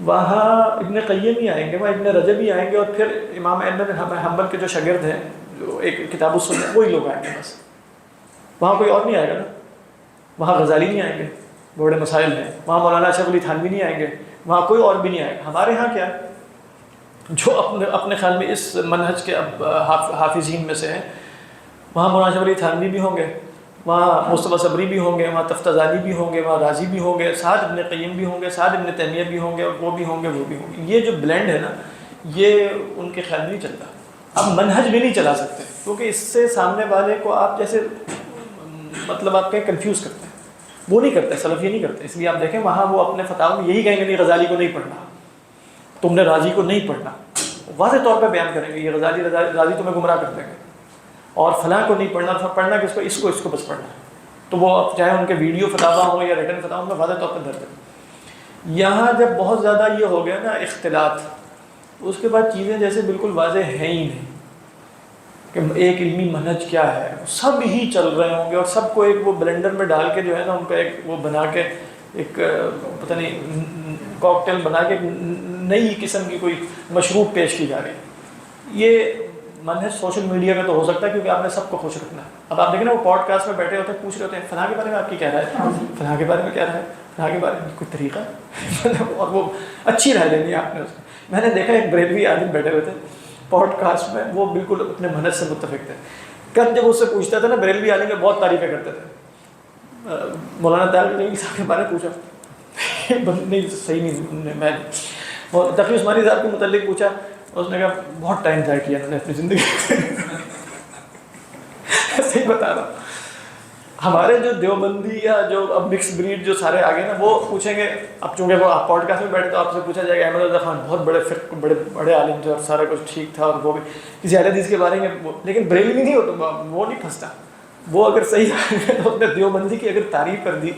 وہاں ابن قیم ہی آئیں گے، وہاں ابن رجب ہی آئیں گے، اور پھر امام احمد بن حنبل کے جو شاگرد ہیں جو ایک کتاب السنہ وہی لوگ آئیں گے بس، وہاں کوئی اور نہیں آئے گا نا، وہاں غزالی نہیں آئیں گے، بڑے مسائل ہیں، وہاں مولانا اشرف علی تھانوی نہیں آئیں گے، وہاں کوئی اور بھی نہیں آئے گا۔ ہمارے ہاں کیا ہے، جو اپنے خیال میں اس منہج کے اب حافظین میں سے ہیں، وہاں مولانا اشرف علی تھانوی بھی ہوں گے، وہاں مصطفیٰ صبری بھی ہوں گے، وہاں تفتزانی بھی ہوں گے، وہاں رازی بھی ہوں گے، سعد ابن قیم بھی ہوں گے، سعد ابن تیمیہ بھی ہوں گے، وہ بھی ہوں گے، وہ بھی ہوں گے۔ یہ جو بلینڈ ہے نا، یہ ان کے خیال میں نہیں چلتا۔ اب منہج بھی نہیں چلا سکتے، کیونکہ اس سے سامنے والے کو آپ جیسے مطلب آپ کہیں کنفیوز کرتے ہیں، وہ نہیں کرتے، سلف یہ نہیں کرتے۔ اس لیے آپ دیکھیں وہاں وہ اپنے فتاوی میں یہی کہیں گے نہیں غزالی کو نہیں پڑھنا، تم نے رازی کو نہیں پڑھنا، واضح طور پہ بیان کریں گے یہ رازی تمہیں گمراہ کر دیں گے، اور فلاں کو نہیں پڑھنا، پڑھنا کس کو، اس کو بس پڑھنا ہے۔ تو وہ چاہے ان کے ویڈیو فتاوا ہو یا ریٹن فتاوا میں واضح طور پہ درج ہے۔ یہاں جب بہت زیادہ یہ ہو گیا نا اختلاط، اس کے بعد چیزیں جیسے بالکل واضح ہیں ہی نہیں کہ ایک علمی منہج کیا ہے، سب ہی چل رہے ہوں گے، اور سب کو ایک وہ بلینڈر میں ڈال کے جو ہے نا ان کا ایک وہ بنا کے ایک پتہ نہیں کاکٹیل بنا کے نئی قسم کی کوئی مشروب پیش کی جا رہی ہے۔ یہ منہج سوشل میڈیا کا تو ہو سکتا ہے کیونکہ آپ نے سب کو خوش رکھنا ہے۔ اب آپ دیکھیں نا وہ پوڈ کاسٹ میں بیٹھے ہوتے ہیں، پوچھ رہے ہوتے ہیں فلاں کے بارے میں آپ کی کیا رائے ہے، فلاں کے بارے میں کیا رائے ہے، فلاں کے بارے میں کوئی طریقہ ہے اور وہ اچھی رائے لینی ہے آپ نے اس کو۔ میں نے دیکھا ایک بریلوی آدمی بیٹھے ہوئے تھے پوڈ کاسٹ میں، وہ بالکل اپنے منہج سے متفق تھے۔ کل جب اس سے پوچھتا تھا نا بریلوی عالم میں بہت تعریفیں کرتے تھے، مولانا طاہر القادری صاحب کے بارے میں پوچھا نہیں صحیح نہیں، میں تقی عثمانی صاحب کے متعلق پوچھا، اس نے کہا بہت ٹائم ضائع کیا انہوں نے اپنی زندگی صحیح بتا رہا ہوں۔ ہمارے جو دیوبندی یا جو اب مکس بریڈ جو سارے آگے نا، وہ پوچھیں گے، اب چونکہ وہ آپ پوڈ کاسٹ میں بیٹھے تو آپ سے پوچھا جائے گا احمد رضا خان بہت بڑے عالم تھے اور سارا کچھ ٹھیک تھا، اور وہ بھی کسی اہل حدیث کے بارے میں، لیکن بریلوی نہیں ہوتا، وہ نہیں پھنستا، وہ اگر صحیح ہے تو اپنے دیوبندی کی اگر تعریف کر دی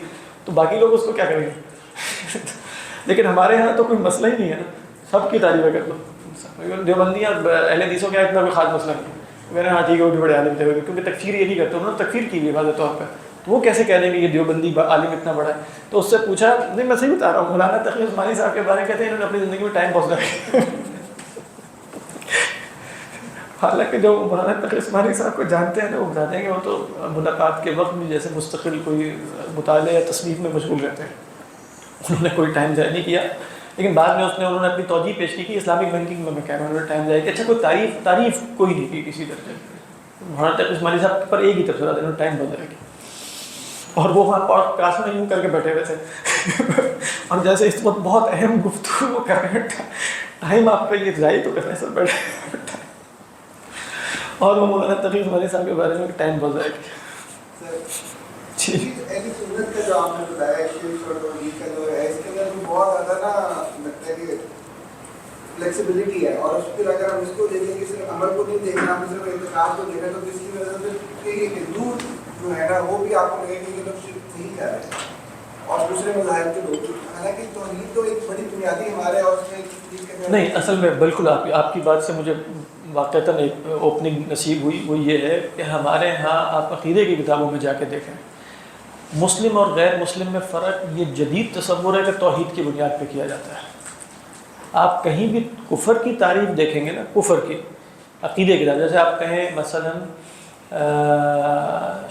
تو باقی لوگ اس کو کیا کریں گے لیکن ہمارے یہاں تو کوئی مسئلہ ہی نہیں ہے نا، سب کی تعریفیں کر دو۔ دیوبندی اور اہل حدیثوں کا اتنا کوئی خاص مسئلہ نہیں ہے، میں نے ہاں ٹھیک ہے وہ بھی بڑے عالم تھے، کیونکہ تکفیر یہ نہیں کرتے، انہوں نے تکفیر کی ہوئی ہے واضح طور پہ، تو وہ کیسے کہہ دیں گے یہ دیوبندی عالم اتنا بڑا ہے۔ تو اس سے پوچھا، نہیں میں صحیح بتا رہا ہوں، مولانا تقی عثمانی صاحب کے بارے میں کہتے ہیں انہوں نے اپنی زندگی میں ٹائم پاس کر حالانکہ جو مولانا تقی عثمانی صاحب کو جانتے ہیں نا، وہ بتاتے ہیں کہ وہ تو ملاقات کے وقت بھی جیسے مستقل کوئی مطالعہ یا تصنیف میں مشغول رہتے ہیں، انہوں نے کوئی ٹائم ضائع نہیں کیا، لیکن بعد میں انہوں نے اپنی توجہ پیش کی کہ اسلامک بینکنگ میں کہہ رہا ہوں انہوں نے ٹائم ضائع کیا۔ اچھا کوئی تعریف کوئی نہیں کی کسی درجے، مولانا تقی عثمانی صاحب پر ایک ہی تبصرہ انہوں نے ٹائم بہت ضائع کیا، اور وہ وہاں پوڈ کاسٹ میں یوں کر کے بیٹھے ہوئے تھے اور جیسے اس وقت بہت اہم گفتگو کر رہے ہیں، ٹائم آپ کا یہ ضائع تو کرنے سے بیٹھے اور وہ مولانا تقی عثمانی صاحب کے بارے میں ٹائم بہت ضائع کیا۔ جی اہل سنت کا جو آپ نے بتایا شرک اور توحید کا جو ہے، اس کے اندر بہت زیادہ نا لگتا ہے کہ فلیکسیبلٹی ہے، اور اس پھر اگر ہم اس کو دیکھیں کہ صرف عمل کو نہیں دیکھنا، ہم صرف اعتقاد کو دیکھنا، تو اس کی وجہ سے پھر ہندو جو ہے نا وہ بھی آپ کو لگے گا کہ لوگ شرک نہیں کر رہے ہیں، اور دوسرے مذاہب کے لوگ، حالانکہ توحید تو ایک بڑی بنیادی ہمارے اور اس میں نہیں، اصل میں بالکل آپ کی بات سے مجھے واقعتاً ایک اوپننگ نصیب ہوئی، وہ یہ ہے کہ ہمارے ہاں آپ عقیدے کی کتابوں میں جا کے دیکھیں، مسلم اور غیر مسلم میں فرق یہ جدید تصور ہے کہ توحید کی بنیاد پہ کیا جاتا ہے۔ آپ کہیں بھی کفر کی تعریف دیکھیں گے نا، کفر کی عقیدے کی تعریف، جیسے آپ کہیں مثلاً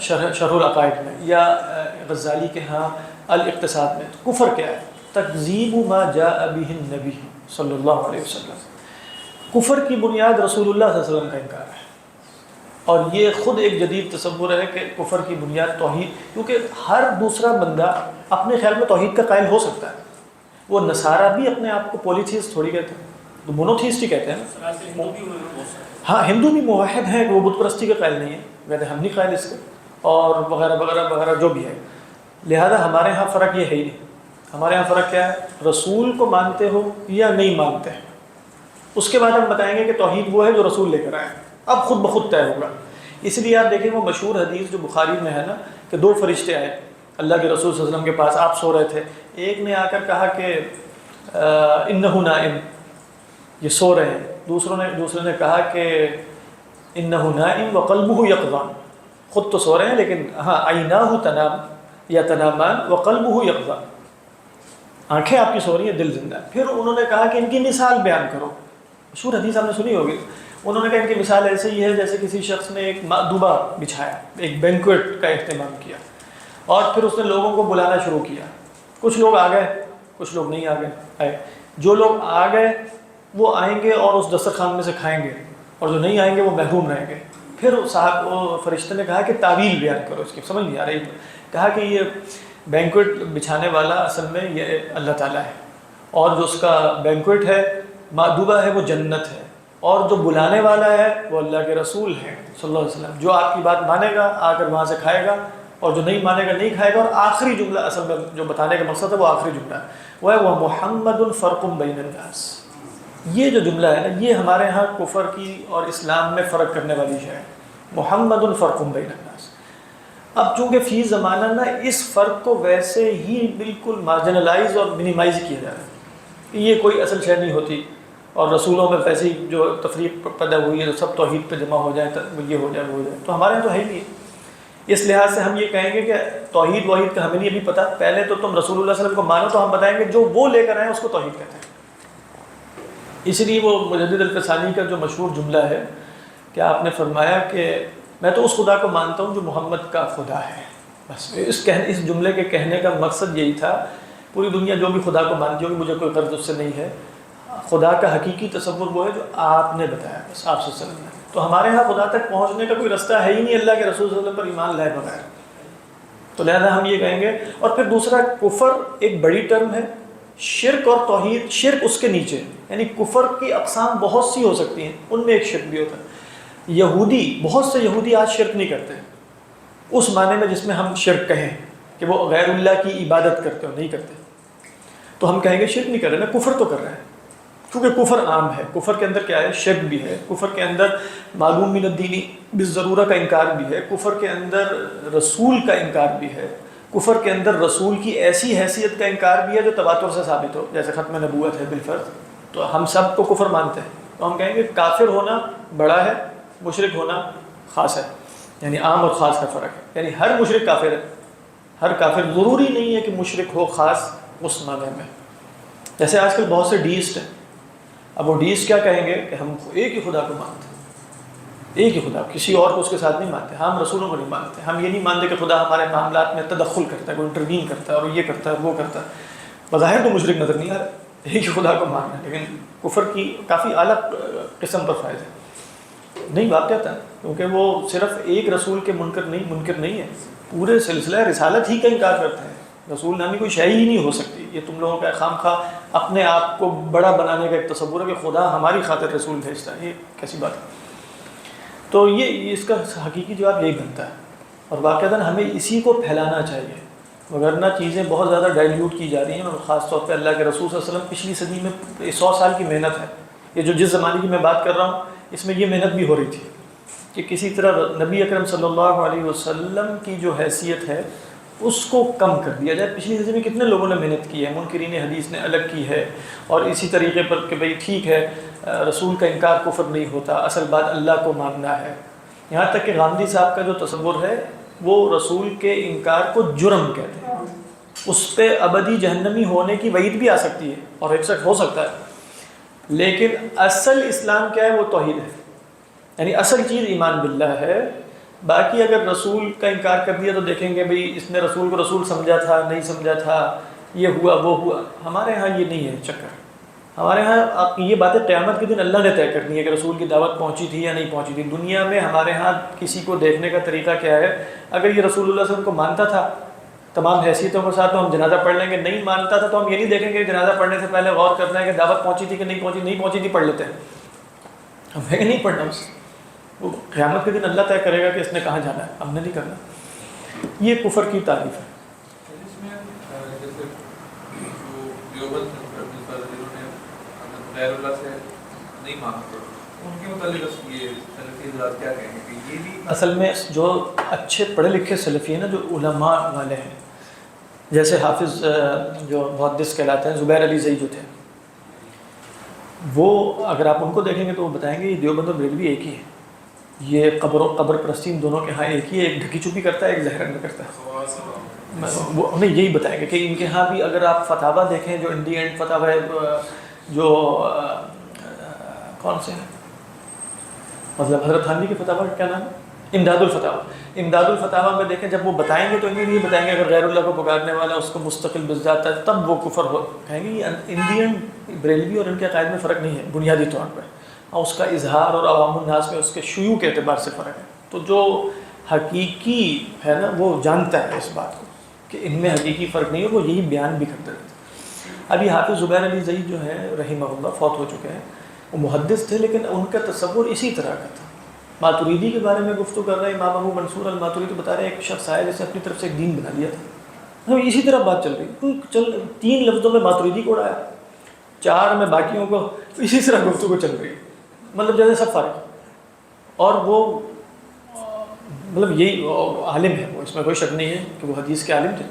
شرح العقائد میں یا غزالی کے ہاں الاقتصاد میں، تو کفر کیا ہے؟ تکذیب ما جاء به النبی صلی اللہ علیہ وسلم، کفر کی بنیاد رسول اللہ صلی اللہ علیہ وسلم کا انکار ہے، اور یہ خود ایک جدید تصور ہے کہ کفر کی بنیاد توحید، کیونکہ ہر دوسرا بندہ اپنے خیال میں توحید کا قائل ہو سکتا ہے، وہ نصارہ بھی اپنے آپ کو پولیتھیسٹ تھوڑی کہتے ہیں، تو مونوتھیسٹ ہی کہتے ہیں نا، ہاں ہندو بھی موحد ہیں کہ وہ بت پرستی کے قائل نہیں ہیں، کہتے ہم نہیں قائل اس کے، اور وغیرہ وغیرہ وغیرہ جو بھی ہے، لہذا ہمارے ہاں فرق یہ ہے ہی نہیں۔ ہمارے ہاں فرق کیا ہے؟ رسول کو مانتے ہو یا نہیں مانتے ہیں، اس کے بعد ہم بتائیں گے کہ توحید وہ ہے جو رسول لے کر آئے، اب خود بخود طے ہوگا۔ اس لیے آپ دیکھیں وہ مشہور حدیث جو بخاری میں ہے نا کہ 2 فرشتے آئے اللہ کے رسول صلی اللہ علیہ وسلم کے پاس، آپ سو رہے تھے، ایک نے آ کر کہا کہ انہ نائم، یہ سو رہے ہیں، دوسرے نے کہا کہ انہ نائم وقلبہ یقظان، خود تو سو رہے ہیں لیکن ہاں عیناہ تنام یا تنامان وقلبہ یقظان، آنکھیں آپ کی سو رہی ہیں دل زندہ ہے۔ پھر انہوں نے کہا کہ ان کی مثال بیان کرو، مشہور حدیث آپ نے سنی ہوگی، انہوں نے کہا ان کی مثال ایسے ہی ہے جیسے کسی شخص نے ایک مأدبہ بچھایا، ایک بینکویٹ کا اہتمام کیا، اور پھر اس نے لوگوں کو بلانا شروع کیا، کچھ لوگ آ گئے کچھ لوگ نہیں آئے، جو لوگ آ گئے وہ آئیں گے اور اس دسترخوان میں سے کھائیں گے، اور جو نہیں آئیں گے وہ محروم رہیں گے۔ پھر وہ فرشتے نے کہا کہ تعویل بیان کرو اس کی، سمجھ نہیں آ رہی، کہا کہ یہ بینکویٹ بچھانے والا اصل میں یہ اللہ تعالیٰ ہے، اور جو اس کا بینکویٹ ہے مأدبہ ہے وہ جنت ہے، اور جو بلانے والا ہے وہ اللہ کے رسول ہیں صلی اللہ علیہ وسلم، جو آپ کی بات مانے گا آ کر وہاں سے کھائے گا، اور جو نہیں مانے گا نہیں کھائے گا۔ اور آخری جملہ اصل میں جو بتانے کا مقصد ہے وہ آخری جملہ ہے، وہ ہے وہ محمد فرق بین الناس۔ یہ جو جملہ ہے نا یہ ہمارے ہاں کفر کی اور اسلام میں فرق کرنے والی ہے، محمد فرق بین الناس۔ اب چونکہ فی زمانہ نا اس فرق کو ویسے ہی بالکل مارجنلائز اور منیمائز کیا جا رہا ہے، یہ کوئی اصل شے نہیں ہوتی، اور رسولوں میں ویسے ہی جو تفریق پیدا ہوئی ہے تو سب توحید پہ جمع ہو جائیں، یہ ہو جائے وہ ہو جائے، تو ہمارے یہاں تو ہے ہی نہیں۔ اس لحاظ سے ہم یہ کہیں گے کہ توحید واحد کا ہمیں نہیں ابھی پتہ، پہلے تو تم رسول اللہ صلی اللہ علیہ وسلم کو مانو تو ہم بتائیں گے جو وہ لے کر آئے اس کو توحید کہتے ہیں۔ اس لیے وہ مجدد الفسانی کا جو مشہور جملہ ہے کہ آپ نے فرمایا کہ میں تو اس خدا کو مانتا ہوں جو محمد کا خدا ہے، بس اس جملے کے کہنے کا مقصد یہی تھا، پوری دنیا جو بھی خدا کو مانتی ہوگی مجھے کوئی غرض اس سے نہیں ہے، خدا کا حقیقی تصور وہ ہے جو آپ نے بتایا، بس آپ صلی اللہ علیہ وسلم نے۔ تو ہمارے ہاں خدا تک پہنچنے کا کوئی رستہ ہے ہی نہیں اللہ کے رسول صلی اللہ علیہ وسلم پر ایمان لائے بغیر، تو لہذا ہم یہ کہیں گے۔ اور پھر دوسرا کفر ایک بڑی ٹرم ہے، شرک اور توحید، شرک اس کے نیچے، یعنی کفر کی اقسام بہت سی ہو سکتی ہیں، ان میں ایک شرک بھی ہوتا ہے۔ یہودی، بہت سے یہودی آج شرک نہیں کرتے اس معنی میں جس میں ہم شرک کہیں کہ وہ غیر اللہ کی عبادت کرتے ہو، نہیں کرتے، تو ہم کہیں گے شرک نہیں کر رہے نا، کفر تو کر رہے ہیں، کیونکہ کفر عام ہے، کفر کے اندر کیا ہے، شرک بھی ہے، کفر کے اندر معلوم من الدین بالضرورہ کا انکار بھی ہے، کفر کے اندر رسول کا انکار بھی ہے، کفر کے اندر رسول کی ایسی حیثیت کا انکار بھی ہے جو تواتر سے ثابت ہو، جیسے ختم نبوت ہے بالفرض، تو ہم سب کو کفر مانتے ہیں، تو ہم کہیں گے کافر ہونا بڑا ہے، مشرک ہونا خاص ہے، یعنی عام اور خاص کا فرق ہے، یعنی ہر مشرک کافر ہے، ہر کافر، ضروری نہیں ہے کہ مشرک ہو خاص اس معنی میں۔ جیسے آج کل بہت سے ڈیسٹ ہیں، اب وہ ڈیسٹ کیا کہیں گے کہ ہم ایک ہی خدا کو مانتے ہیں، ایک ہی خدا، کسی اور کو اس کے ساتھ نہیں مانتے، ہم رسولوں کو نہیں مانتے، ہم یہ نہیں مانتے کہ خدا ہمارے معاملات میں تدخل کرتا ہے، کوئی انٹروین کرتا ہے اور یہ کرتا ہے وہ کرتا ہے، بظاہر تو مشرک نظر نہیں آ رہا، ایک ہی خدا کو ماننا ہے، لیکن کفر کی کافی اعلیٰ قسم پر فائدہ نہیں واقع تھا، کیونکہ وہ صرف ایک رسول کے منکر نہیں ہے، پورے سلسلہ رسالت ہی کا انکار کرتے ہیں، رسول نامی کوئی شے ہی نہیں ہو سکتی۔ یہ تم لوگوں کا خام خواہ اپنے آپ کو بڑا بنانے کا ایک تصور ہے کہ خدا ہماری خاطر رسول بھیجتا ہے، یہ کیسی بات ہے؟ تو یہ اس کا حقیقی جواب یہی بنتا ہے، اور واقعتاً ہمیں اسی کو پھیلانا چاہیے، وگرنہ چیزیں بہت زیادہ ڈائلیوٹ کی جا رہی ہیں، اور خاص طور پہ اللہ کے رسول صلی اللہ علیہ وسلم پچھلی صدی میں 100 سال کی محنت ہے، یہ جو جس زمانے کی میں بات کر رہا ہوں اس میں یہ محنت بھی ہو رہی تھی کہ کسی طرح نبی اکرم صلی اللہ علیہ وسلم کی جو حیثیت ہے اس کو کم کر دیا جائے۔ پچھلی صدی میں کتنے لوگوں نے محنت کی ہے، منکرین حدیث نے الگ کی ہے، اور اسی طریقے پر کہ بھئی ٹھیک ہے رسول کا انکار کفر نہیں ہوتا، اصل بات اللہ کو ماننا ہے، یہاں تک کہ غامدی صاحب کا جو تصور ہے وہ رسول کے انکار کو جرم کہتے ہیں، اس پہ ابدی جہنمی ہونے کی وعید بھی آ سکتی ہے اور ایک شک ہو سکتا ہے، لیکن اصل اسلام کیا ہے، وہ توحید ہے، یعنی اصل چیز ایمان باللہ ہے۔ باقی اگر رسول کا انکار کر دیا تو دیکھیں گے بھئی اس نے رسول کو رسول سمجھا تھا نہیں سمجھا تھا، یہ ہوا وہ ہوا، ہمارے ہاں یہ نہیں ہے چکر، ہمارے ہاں یہ باتیں قیامت کے دن اللہ نے طے کرنی ہے کہ رسول کی دعوت پہنچی تھی یا نہیں پہنچی تھی۔ دنیا میں ہمارے ہاں کسی کو دیکھنے کا طریقہ کیا ہے، اگر یہ رسول اللہ صلی اللہ علیہ وسلم کو مانتا تھا تمام حیثیتوں کے ساتھ تو ہم جنازہ پڑھ لیں گے، نہیں مانتا تھا تو ہم یہ نہیں دیکھیں گے، جنازہ پڑھنے سے پہلے غور کرنا ہے کہ دعوت پہنچی تھی کہ نہیں پہنچی تھی، پڑھ لیتے ہیں، ہمیں نہیں پڑھنا اس، وہ قیامت کے دن اللہ طے کرے گا کہ اس نے کہاں جانا ہے، ہم نے نہیں کرنا۔ یہ کفر کی تعریف ہے۔ اس میں جیسے جو دیوبند غیر اللہ سے نہیں مانتے ان کے متعلق یہ سلفی حضرات کیا کہیں گے کہ یہ بھی اصل میں جو اچھے پڑھے لکھے سلفی ہیں نا، جو علماء والے ہیں، جیسے حافظ جو محدث کہلاتے ہیں زبیر علی زئی جو تھے، وہ اگر آپ ان کو دیکھیں گے تو وہ بتائیں گے یہ دیوبند اور بریلوی ایک ہی ہے، یہ قبر پرستی ان دونوں کے ہاں ایک ہی ہے، ایک ڈھکی چھپی کرتا ہے، ایک ظاہر میں کرتا ہے۔ وہ انہیں یہی بتائیں گے کہ ان کے ہاں بھی اگر آپ فتاویٰ دیکھیں جو انڈی اینڈ فتاویٰ جو کون سے ہیں، مطلب حضرت تھانوی کے فتاویٰ کا کیا نام ہے، امداد الفتاویٰ، امداد الفتاویٰ میں دیکھیں جب وہ بتائیں گے تو انہیں نہیں بتائیں گے اگر غیر اللہ کو پکارنے والا اس کو مستقل بس جاتا ہے تب وہ کفر ہو، کہیں گے یہ انڈین بریلوی اور ان کے عقائد میں فرق نہیں ہے بنیادی طور پر، اور اس کا اظہار اور عوام الناس میں اس کے شیوع کے اعتبار سے فرق ہے۔ تو جو حقیقی ہے نا وہ جانتا ہے اس بات کو کہ ان میں حقیقی فرق نہیں ہے، وہ یہی بیان بھی کرتے رہتے ہیں۔ ابھی حافظ زبیر علی زئی جو ہے رحمہ اللہ فوت ہو چکے ہیں، وہ محدث تھے لیکن ان کا تصور اسی طرح کا تھا۔ ماتریدی کے بارے میں گفتگو کر رہے ہیں، امام ابو منصور الماتریدی بتا رہے ہیں ایک شخص آیا جیسے اپنی طرف سے ایک دین بنا لیا تھا، اسی طرح بات چل رہی، 3 لفظوں میں ماتریدی کو اڑایا، 4 میں باقیوں کو، اسی طرح گفتگو چل رہی ہے، مطلب جیسے سب فرق، اور وہ مطلب یہی عالم ہے، وہ اس میں کوئی شک نہیں ہے کہ وہ حدیث کے عالم تھے،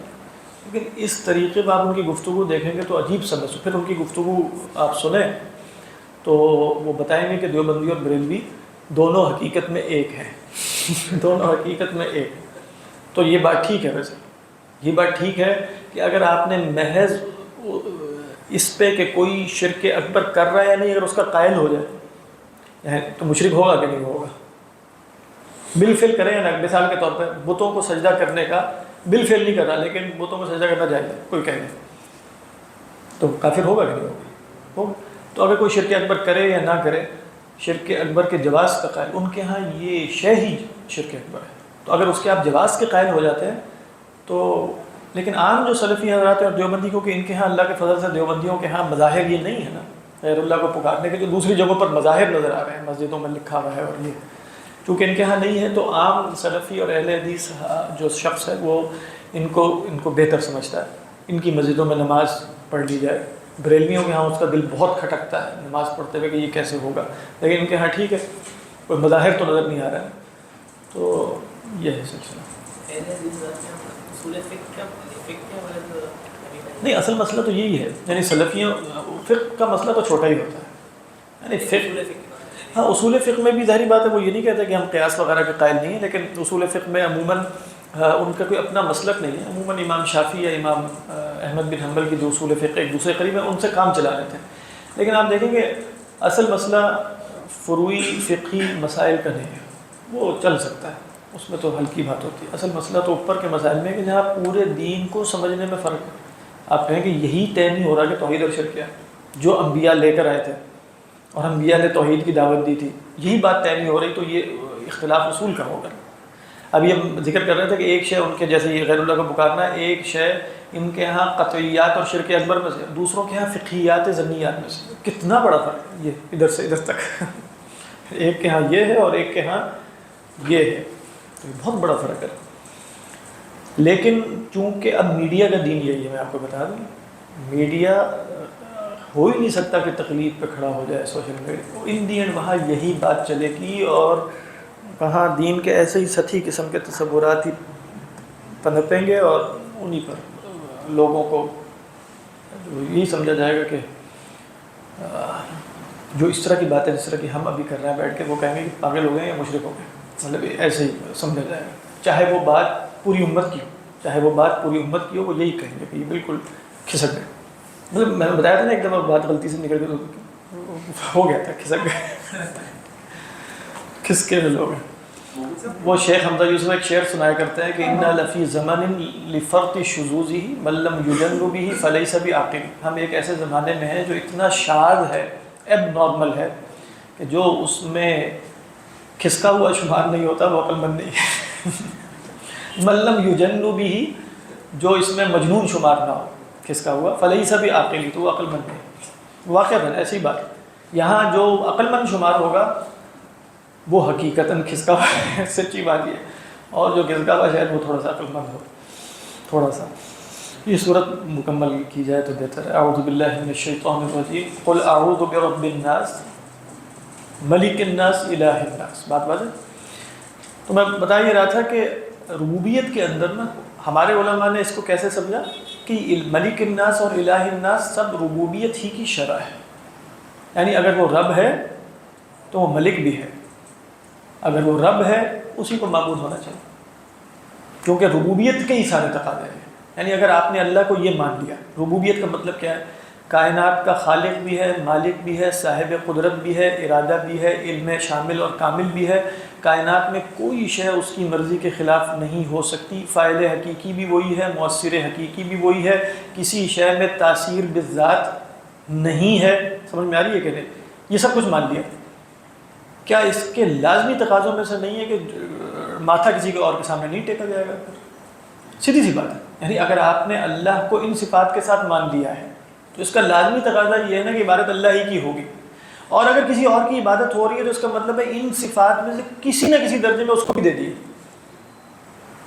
لیکن اس طریقے میں آپ ان کی گفتگو دیکھیں گے تو عجیب سا محسوس، پھر ان کی گفتگو آپ سنیں تو وہ بتائیں گے کہ دیوبندی اور بریلوی دونوں حقیقت میں ایک ہیں دونوں حقیقت میں ایک، تو یہ بات ٹھیک ہے، ویسے یہ بات ٹھیک ہے کہ اگر آپ نے محض اس پہ کہ کوئی شرک اکبر کر رہا ہے یا نہیں، اگر اس کا قائل ہو جائے تو مشرک ہوگا کہ نہیں ہوگا، بالفعل کریں یا نہ، مثال کے طور پر بتوں کو سجدہ کرنے کا بالفعل نہیں کر رہا لیکن بتوں کو سجدہ کرنا جائز ہے، کوئی کہے تو کافر ہوگا کہ نہیں ہوگا؟ تو اگر کوئی شرک اکبر کرے یا نہ کرے، شرک اکبر کے جواز کا قائل، ان کے ہاں یہ شے ہی شرک اکبر ہے، تو اگر اس کے آپ جواز کے قائل ہو جاتے ہیں تو، لیکن عام جو سلفی حضرات ہیں اور دیوبندی کو کہ ان کے ہاں اللہ کے فضل سے دیوبندیوں کے ہاں مظاہر یہ نہیں ہے نا غیر اللہ کو پکارنے کے، جو دوسری جگہوں پر مظاہر نظر آ رہے ہیں، مسجدوں میں لکھا ہوا ہے، اور یہ چونکہ ان کے ہاں نہیں ہے تو عام سلفی اور اہل حدیث جو شخص ہے وہ ان کو بہتر سمجھتا ہے، ان کی مسجدوں میں نماز پڑھ لی جائے۔ بریلویوں کے ہاں اس کا دل بہت کھٹکتا ہے نماز پڑھتے ہوئے کہ یہ کیسے ہوگا، لیکن ان کے ہاں ٹھیک ہے، کوئی مظاہر تو نظر نہیں آ رہا ہے، تو یہ ہے سلسلہ۔ نہیں، اصل مسئلہ تو یہی ہے، یعنی سلفیوں فقہ کا مسئلہ تو چھوٹا ہی ہوتا ہے، یعنی فقہ، ہاں اصول فقہ میں بھی ظاہری بات ہے وہ یہ نہیں کہتے کہ ہم قیاس وغیرہ کے قائل نہیں ہیں، لیکن اصول فقہ میں عموماً ان کا کوئی اپنا مسلک نہیں ہے، عموماً امام شافعی یا امام احمد بن حنبل کی جو اصول فقہ ایک دوسرے قریب ہیں ان سے کام چلا رہے تھے، لیکن آپ دیکھیں گے اصل مسئلہ فروعی فقہی مسائل کا نہیں ہے، وہ چل سکتا ہے، اس میں تو ہلکی بات ہوتی ہے، اصل مسئلہ تو اوپر کے مسائل میں ہے کہ جہاں پورے دین کو سمجھنے میں فرق ہے، آپ کہیں کہ یہی طے نہیں ہو رہا کہ توحید اور شرک کیا ہے، جو انبیاء لے کر آئے تھے اور انبیاء نے توحید کی دعوت دی تھی، یہی بات طے نہیں ہو رہی، تو یہ اختلاف اصول کا ہوگا۔ ابھی ہم ذکر کر رہے تھے کہ ایک شے ان کے جیسے یہ غیر اللہ کو پکارنا ہے، ایک شے ان کے ہاں قطعیات اور شرک اکبر میں سے، دوسروں کے ہاں فقہیات ظنیات میں سے، کتنا بڑا فرق ہے یہ ادھر سے ادھر تک ایک کے ہاں یہ ہے اور ایک کے ہاں یہ ہے، تو یہ بہت بڑا فرق ہے۔ لیکن چونکہ اب میڈیا کا دین یہی ہے، میں آپ کو بتا دوں، میڈیا ہو ہی نہیں سکتا کہ تقلید پہ کھڑا ہو جائے social media, in the end وہاں یہی بات چلے گی، اور کہاں دین کے ایسے ہی سطحی قسم کے تصورات ہی پنپیں گے، اور انہی پر لوگوں کو یہی سمجھا جائے گا کہ جو اس طرح کی باتیں جس طرح کی ہم ابھی کر رہے ہیں بیٹھ کے، وہ کہیں گے کہ پاگل ہو گئے یا مشرک ہو گئے، مطلب ایسے ہی سمجھا جائے گا، چاہے وہ بات پوری امت کی ہو، چاہے وہ بات پوری امت کی ہو، وہ یہی کہیں گے کہ یہ بالکل کھسک گئے، مطلب میں نے بتایا تھا نا ایک دفعہ بات غلطی سے نکل گئی تو ہو گیا تھا، کھسک گئے کھسکے میں لوگ ہیں۔ وہ شیخ حمزہ یوسف ایک شعر سنایا کرتے ہیں کہ اِنَّا لَفِي زَمَنٍ لِفَرْطِ شُذُوذِهِ مَن لَّمْ يُجَنُّ بِهِ فَلَيْسَ بِعَاقِلٍ، ہم ایک ایسے زمانے میں ہیں جو اتنا شاذ ہے، ایب نارمل ہے، کہ جو اس میں کھسکا ہوا شمار نہیں ہوتا وہ عقل مند نہیں ہے مَن لَّمْ يُجَنُّ بِهِ، جو اس میں مجنون شمار نہ ہو کھسکا ہوا، فَلَيْسَ بِعَاقِلٍ، تو وہ عقل مند نہیں، واقعاً ایسی بات، یہاں جو عقل مند شمار ہوگا وہ حقیقتاً کھسکا ہوا ہے، سچی بات یہ، اور جو کھسکا ہوا شاید وہ تھوڑا سا عقل مند ہو، تھوڑا سا۔ یہ صورت مکمل کی جائے تو بہتر ہے۔ اعوذ باللہ من الشیطان الرجیم، قل اعوذ برب الناس، ملک الناس الہ الناس. بات واضح؟ تو میں بتا یہ رہا تھا کہ ربوبیت کے اندر نا ہمارے علماء نے اس کو کیسے سمجھا کہ ملک الناس اور الہ الناس سب ربوبیت ہی کی شرح ہے. یعنی اگر وہ رب ہے تو وہ ملک بھی ہے، اگر وہ رب ہے اسی کو معبود ہونا چاہیے، کیونکہ ربوبیت کے ہی سارے تقاضے ہیں. یعنی اگر آپ نے اللہ کو یہ مان لیا، ربوبیت کا مطلب کیا ہے؟ کائنات کا خالق بھی ہے، مالک بھی ہے، صاحب قدرت بھی ہے، ارادہ بھی ہے، علم شامل اور کامل بھی ہے. کائنات میں کوئی شے اس کی مرضی کے خلاف نہیں ہو سکتی، فاعل حقیقی بھی وہی ہے، مؤثر حقیقی بھی وہی ہے، کسی شے میں تاثیر بالذات نہیں ہے. سمجھ میں آ رہی ہے کہ نہیں؟ یہ سب کچھ مان لیا. کیا اس کے لازمی تقاضوں میں سے نہیں ہے کہ ماتھا کسی کے اور کے سامنے نہیں ٹیکا جائے گا؟ سیدھی سی بات ہے. یعنی اگر آپ نے اللہ کو ان صفات کے ساتھ مان لیا ہے تو اس کا لازمی تقاضا یہ ہے نا کہ عبادت اللہ ہی کی ہوگی. اور اگر کسی اور کی عبادت ہو رہی ہے تو اس کا مطلب ہے ان صفات میں سے کسی نہ کسی درجے میں اس کو بھی دے دیے.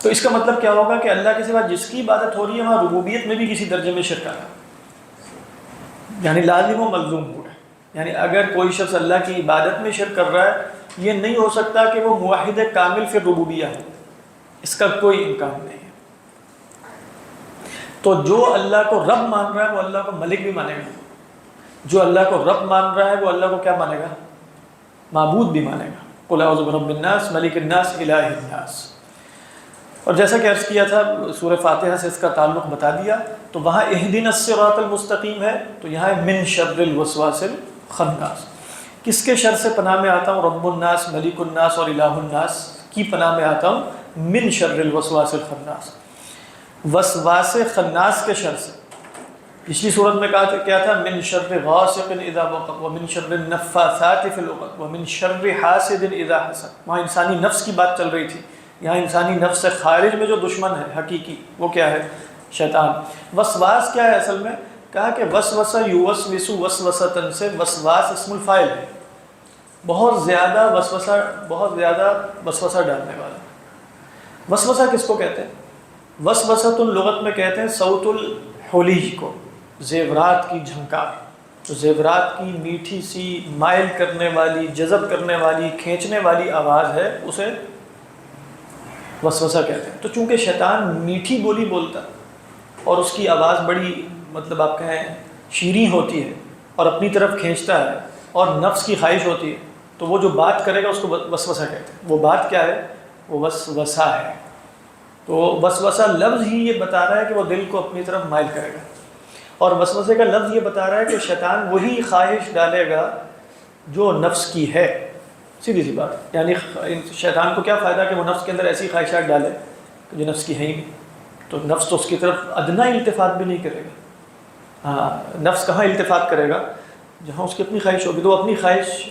تو اس کا مطلب کیا ہوگا کہ اللہ کے سوا جس کی عبادت ہو رہی ہے وہاں ربوبیت میں بھی کسی درجے میں شرک آ رہا ہے، یعنی لازم و ملزوم ہو گا. یعنی اگر کوئی شخص اللہ کی عبادت میں شرک کر رہا ہے، یہ نہیں ہو سکتا کہ وہ موحد کامل فی الربوبیہ ہے، اس کا کوئی امکان نہیں ہے. تو جو اللہ کو رب مان رہا ہے وہ اللہ کو ملک بھی مانے گا، جو اللہ کو رب مان رہا ہے وہ اللہ کو کیا مانے گا؟ معبود بھی مانے گا. قل اعوذ برب الناس ملک الناس الہ الناس. اور جیسا کہ عرض کیا تھا سورہ فاتحہ سے اس کا تعلق بتا دیا. تو وہاں اہدنا الصراط المستقیم ہے، تو یہاں من شر الوسواس الخناس. کس کے شر سے پناہ میں آتا ہوں؟ رب الناس، ملک الناس اور الہ الناس کی پناہ میں آتا ہوں من شر الوسواس الخناس، وسواس خناس کے شر سے. پچھلی صورت میں کہا تھا کیا تھا؟ من شر غاسق اذا وقب ومن شر النفاثات فی العقد ومن شر حاسد اذا حسد. وہاں انسانی نفس کی بات چل رہی تھی. یہاں انسانی نفس سے خارج میں جو دشمن ہے حقیقی وہ کیا ہے؟ شیطان. وسواس کیا ہے اصل میں؟ کہا کہ وسوسہ یوسوس وسوسۃ سے وسواس اسم الفاعل ہے، بہت زیادہ وسوسہ ڈالنے والا. وسوسہ کس کو کہتے ہیں؟ وسوسۃ لغت میں کہتے ہیں صوت الحلیج کو، زیورات کی جھنکار. تو زیورات کی میٹھی سی مائل کرنے والی، جذب کرنے والی، کھینچنے والی آواز ہے، اسے وسوسہ کہتے ہیں. تو چونکہ شیطان میٹھی بولی بولتا اور اس کی آواز بڑی مطلب آپ کہیں شیریں ہوتی ہے اور اپنی طرف کھینچتا ہے اور نفس کی خواہش ہوتی ہے، تو وہ جو بات کرے گا اس کو وسوسہ کہتے ہیں. وہ بات کیا ہے؟ وہ وسوسہ ہے. تو وسوسہ لفظ ہی یہ بتا رہا ہے کہ وہ دل کو اپنی طرف مائل کرے گا، اور وسوسے کا لفظ یہ بتا رہا ہے کہ شیطان وہی خواہش ڈالے گا جو نفس کی ہے. سیدھی سی بات. یعنی شیطان کو کیا فائدہ کہ وہ نفس کے اندر ایسی خواہشات ڈالے کہ جو نفس کی ہے ہی نہیں. تو نفس تو اس کی طرف ادنا التفات بھی نہیں کرے گا. ہاں، نفس کہاں التفات کرے گا؟ جہاں اس کی اپنی خواہش ہوگی. تو وہ اپنی خواہش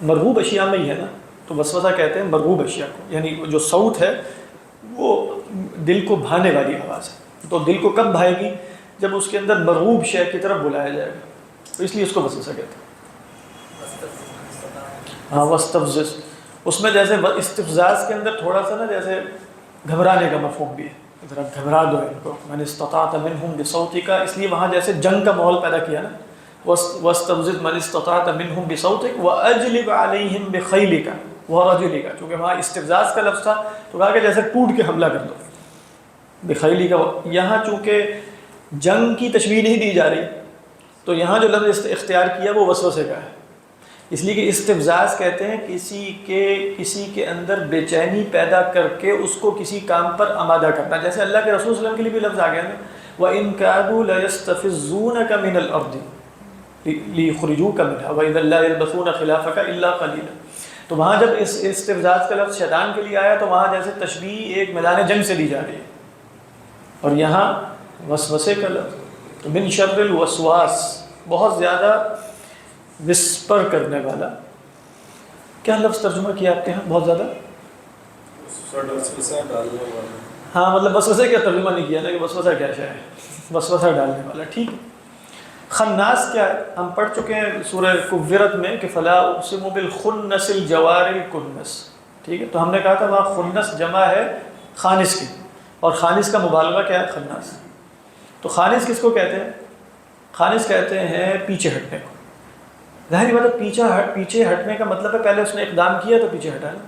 مرغوب اشیاء میں ہی ہے نا. تو وسوسہ کہتے ہیں مرغوب اشیاء کو، یعنی جو صوت ہے وہ دل کو بھانے والی آواز ہے. تو دل کو کب بھائے گی؟ جب اس کے اندر مرغوب شے کی طرف بلایا جائے گا. تو اس لیے اس کو وسوسہ کہتے ہیں. ہاں، وستفزز. اس میں جیسے استفزاز کے اندر تھوڑا سا نا جیسے گھبرانے کا مفہوم بھی ہے، ذرا گھبرا دو ان کو. من استطاعت منہم بصوتک، اس لیے وہاں جیسے جنگ کا ماحول پیدا کیا نا. وستفزز من استطاعت منہم بصوتک واجلب علیہم بخیلک ورجلک. چونکہ وہاں استفزاز کا لفظ تھا تو کہا کہ جیسے ٹوٹ کے حملہ کر دو بخیلک. یہاں چونکہ جنگ کی تشبیہ نہیں دی جا رہی تو یہاں جو لفظ اختیار کیا وہ وسوسے کا ہے. اس لیے کہ استفزاز کہتے ہیں کسی کے اندر بے چینی پیدا کر کے اس کو کسی کام پر آمادہ کرنا. جیسے اللہ کے رسول صلی اللہ علیہ وسلم کے لیے بھی لفظ آ گیا نا، وَإِن كَادُوا لَيَسْتَفِزُّونَكَ مِنَ الْأَرْضِ لِيُخْرِجُوكَ مِنْهَا وَإِذًا لَّا يَلْبَثُونَ خِلَافَكَ إِلَّا قَلِيلًا. تو وہاں جب اس استفزاز کا لفظ شیطان کے لیے آیا تو وہاں جیسے تشبیہ ایک میدان جنگ سے دی جا رہی ہے، اور یہاں وسوسے کا لفظ. تو من شر الوسواس، بہت زیادہ وسپر کرنے والا. کیا لفظ ترجمہ کیا آپ کے یہاں؟ بہت زیادہ. ہاں، مطلب وسوسے کا ترجمہ نہیں کیا نا کہ وسوسہ کیا ہے، وسوسہ ڈالنے والا. ٹھیک. خناس کیا ہے؟ ہم پڑھ چکے ہیں سورہ کورت میں کہ فلا اقسم بالخنس الجوار الکنس. ٹھیک ہے. تو ہم نے کہا تھا وہاں خنس جمع ہے خانس کی، اور خانس کا مبالغہ کیا ہے؟ خناس. تو خانس کس کو کہتے ہیں؟ خانس کہتے ہیں پیچھے ہٹنے کو. ظاہری بات ہے پیچھے ہٹنے کا مطلب ہے پہلے اس نے اقدام کیا تو پیچھے ہٹا نا.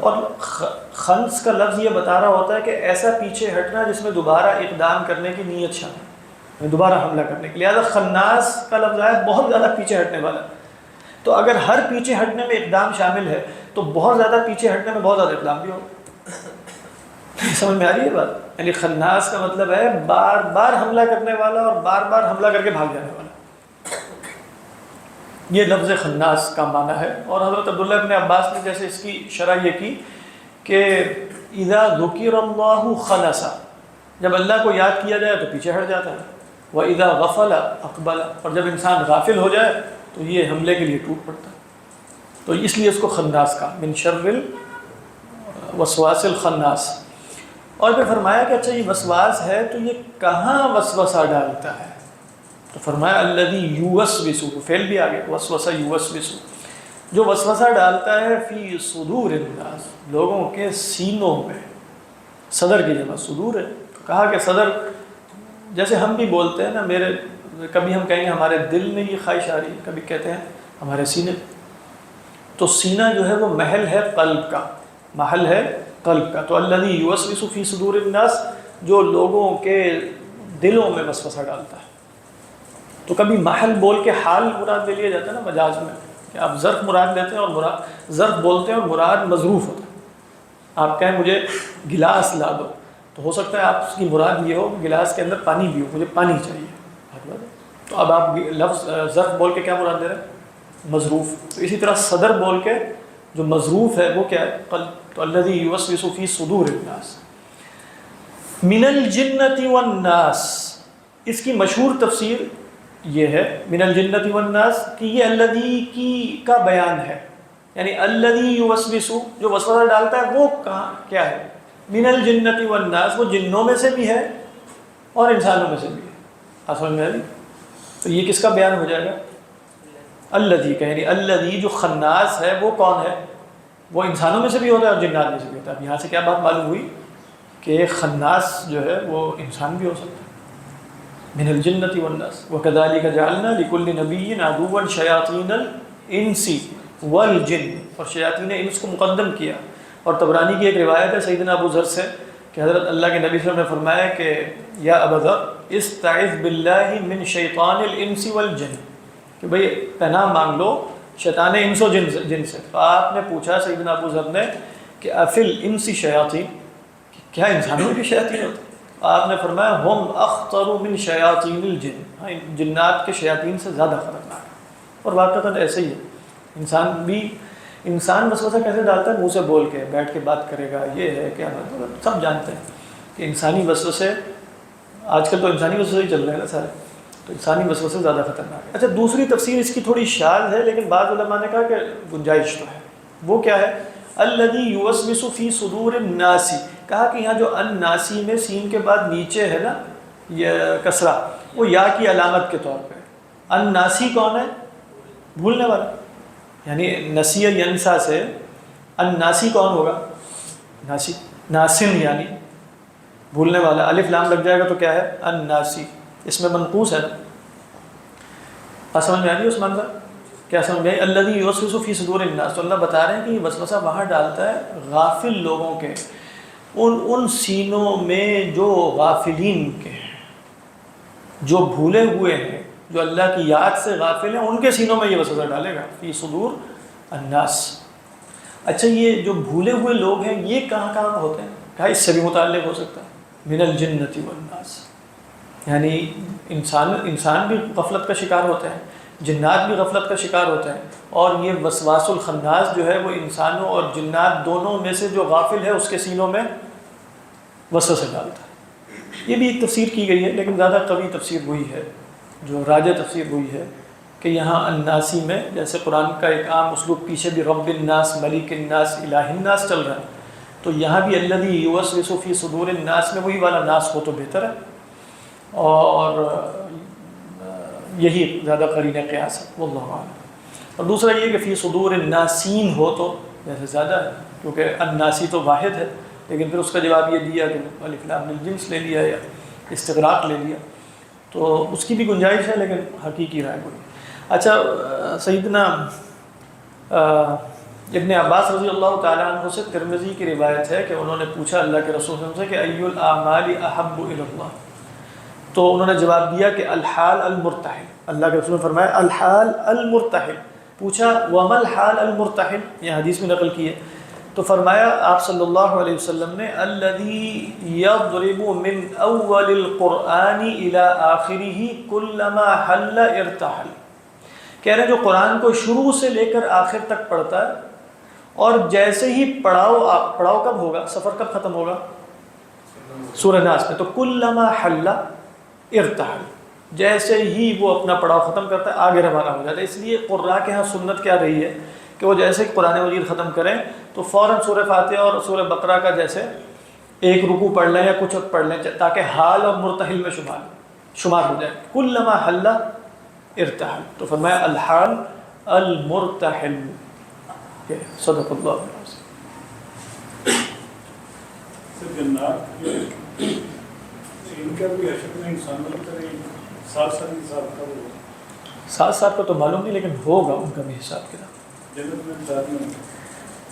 اور خنس کا لفظ یہ بتا رہا ہوتا ہے کہ ایسا پیچھے ہٹنا جس میں دوبارہ اقدام کرنے کی نیت شامل ہے، دوبارہ حملہ کرنے کے. لہٰذا خناس کا لفظ آیا بہت زیادہ پیچھے ہٹنے والا. تو اگر ہر پیچھے ہٹنے میں اقدام شامل ہے تو بہت زیادہ پیچھے ہٹنے میں بہت زیادہ اقدام بھی ہوگا. سمجھ میں آ رہی ہے بات؟ یعنی خناس کا مطلب ہے بار بار حملہ کرنے والا اور بار بار حملہ کر کے بھاگ جانے والا. یہ لفظ خناس کا معنی ہے. اور حضرت عبداللہ ابن عباس نے جیسے اس کی شرح یہ کی کہ اذا ذکر اللہ خنس، جب اللہ کو یاد کیا جائے تو پیچھے ہٹ جاتا ہے. وَإِذَا غَفَلَ أَقْبَلَ، اور جب انسان غافل ہو جائے تو یہ حملے کے لیے ٹوٹ پڑتا ہے. تو اس لیے اس کو خناس کا من شر الوسواس الخناس. اور پھر فرمایا کہ اچھا یہ وسواس ہے تو یہ کہاں وسوسہ ڈالتا ہے؟ تو فرمایا الذی یوسوس، فعل بھی آگے وسوسہ یوسوس، جو وسوسہ ڈالتا ہے فی صدور الناس، لوگوں کے سینوں میں. صدر کی جگہ صدور ہے. کہا کہ صدر جیسے ہم بھی بولتے ہیں نا، کبھی ہم کہیں گے ہمارے دل میں یہ خواہش آ رہی ہے، کبھی کہتے ہیں ہمارے سینے. تو سینہ جو ہے وہ محل ہے قلب کا، محل ہے قلب کا. تو الذی یوسوس فی صدور الناس، جو لوگوں کے دلوں میں وسوسہ ڈالتا ہے. تو کبھی محل بول کے حال مراد لے لیا جاتا ہے نا مجاز میں، کہ آپ ظرف مراد لیتے ہیں اور ظرف بولتے ہیں اور مراد مظروف ہوتا ہے. آپ کہیں مجھے گلاس لا دو، تو ہو سکتا ہے آپ اس کی مراد یہ ہو گلاس کے اندر پانی بھی ہو، مجھے پانی چاہیے. تو اب آپ لفظ ظرف بول کے کیا مراد دے رہے ہیں؟ مظروف. تو اسی طرح صدر بول کے جو مظروف ہے وہ کیا ہے؟ قلب. تو الذی یوسوس فی صدور الناس من الجنۃ والناس. اس کی مشہور تفسیر یہ ہے من الجنۃ والناس کہ یہ الذی کی کا بیان ہے. یعنی الذی یوسوس، جو وسوسہ ڈالتا ہے وہ کہاں کیا ہے؟ من الجنۃ والناس، وہ جنوں میں سے بھی ہے اور انسانوں میں سے بھی ہے. سمجھ میں آ رہی؟ تو یہ کس کا بیان ہو جائے گا؟ الذی کا. یعنی الذی جو خناس ہے وہ کون ہے؟ وہ انسانوں میں سے بھی ہوتا ہے اور جنات میں سے بھی ہوتا ہے. اب یہاں سے کیا بات معلوم ہوئی کہ خناس جو ہے وہ انسان بھی ہو سکتا ہے. من الجنۃ والناس وکذالک جعلنا لکل نبی عدوا شیاطین الانس والجن. اور شیاطین انس کو مقدم کیا. اور طبرانی کی ایک روایت ہے سیدنا ابو ذر سے کہ حضرت اللہ کے نبی صلی اللہ علیہ وسلم نے فرمایا کہ یا ابا ذر استعذ باللہ من شیطان الانس والجن، کہ بھئی پناہ مانگ لو شیطان انس و جن سے. تو آپ نے پوچھا سیدنا ابو ذر نے کہ افل انسی شیاطین، کیا انسانوں میں بھی شیاطین ہوتے ہیں؟ آپ نے فرمایا ہم اخطر من شیاطین الجن، جنات کے شیاطین سے زیادہ خطرناک ہے. اور واقعتاً ایسے ہی ہے. انسان وسوسہ کیسے ڈالتا ہے؟ منہ سے بول کے بیٹھ کے بات کرے گا، یہ ہے کیا مطلب. سب جانتے ہیں کہ انسانی وسوسے، آج کل تو انسانی وسوسے ہی چل رہے ہیں نا سارے، تو انسانی وسوسے زیادہ خطرناک ہے. اچھا دوسری تفسیر اس کی تھوڑی شاذ ہے لیکن بعض علماء نے کہا کہ گنجائش تو ہے. وہ کیا ہے؟ الذی یوسوس فی صدور الناس. کہا کہ یہاں جو الناسی میں سین کے بعد نیچے ہے نا یہ کسرہ، وہ یا کی علامت کے طور پہ. الناسی کون ہے؟ بھولنے والا. یعنی نسی ینسا سے الناسی کون ہوگا؟ ناسی. ناسن یعنی بھولنے والا. الف لام لگ جائے گا تو کیا ہے؟ الناسی. اس میں منقوص ہے نا. سمجھ میں آ رہی ہے اس منظر؟ کیا سمجھ گئی؟ الذی یوسوس فی صدور الناس. تو اللہ بتا رہے ہیں کہ یہ وسوسہ وہاں ڈالتا ہے غافل لوگوں کے، ان سینوں میں جو غافلین کے ہیں، جو بھولے ہوئے ہیں، جو اللہ کی یاد سے غافل ہیں، ان کے سینوں میں یہ وسوسہ ڈالے گا. فی صدور الناس. اچھا یہ جو بھولے ہوئے لوگ ہیں یہ کہاں کہاں ہوتے ہیں؟ کہا اس سے بھی متعلق ہو سکتا ہے من الجنۃ والناس. یعنی انسان بھی غفلت کا شکار ہوتے ہیں، جنات بھی غفلت کا شکار ہوتے ہیں. اور یہ وسواس الخناس جو ہے وہ انسانوں اور جنات دونوں میں سے جو غافل ہے اس کے سینوں میں وسوسے ڈالتا ہے. یہ بھی ایک تفسیر کی گئی ہے لیکن زیادہ قوی تفسیر وہی ہے، جو راجہ تفسیر وہی ہے کہ یہاں الناسی میں جیسے قرآن کا ایک عام اسلوب پیچھے بھی رب الناس، ملک الناس، الہ الناس چل رہا ہے، تو یہاں بھی الذی یوسوس فی صدور الناس میں وہی والا ناس ہو تو بہتر ہے. اور یہی زیادہ قرین قیاس ہے واللہ اعلم. اور دوسرا یہ کہ فی صدور الناسین ہو تو ویسے زیادہ ہے کیونکہ الناسی تو واحد ہے، لیکن پھر اس کا جواب یہ دیا کہ الف لام الجنس لے لیا یا استغراق لے لیا، تو اس کی بھی گنجائش ہے لیکن حقیقی رائے کوئی. اچھا سیدنا ابن عباس رضی اللہ تعالیٰ عنہ سے ترمذی کی روایت ہے کہ انہوں نے پوچھا اللہ کے رسول سے کہ ای الاعمال احب الی اللہ، تو انہوں نے جواب دیا کہ الحال المرتحل. اللہ کے رسول نے فرمایا الحال المرتحل. پوچھا وما الحال المرتحل، یہ حدیث میں نقل کی ہے، تو فرمایا آپ صلی اللہ علیہ وسلم نے الذی یضرب من اول القرآن الی آخرہ کلما حل ارتحل، کہہ رہے ہیں جو قرآن کو شروع سے لے کر آخر تک پڑھتا ہے اور جیسے ہی پڑاؤ کب ہوگا، سفر کب ختم ہوگا، سورہ ناس میں، تو کلما حل ارتحل، جیسے ہی وہ اپنا پڑاؤ ختم کرتا ہے آگے روانہ ہو جاتا ہے. اس لیے قراء کے ہاں سنت کیا رہی ہے کہ وہ جیسے قرآن مجید ختم کریں تو فوراً سورہ فاتحہ اور سورہ بقرہ کا جیسے ایک رکوع پڑھ لیں یا کچھ وقت پڑھ لیں تاکہ حال اور مرتحل میں شمار ہو جائے. کلما حل ارتحل، تو فرمایا الحال المرتحل. صدق اللہ علیہ جنات ان کا بھی حشر میں انسانوں کی طرح 7 سال حساب کا ہوگا. 7 سال کا تو معلوم نہیں، لیکن ہوگا ان کا بھی حساب کتاب. جنت میں ساتھ میں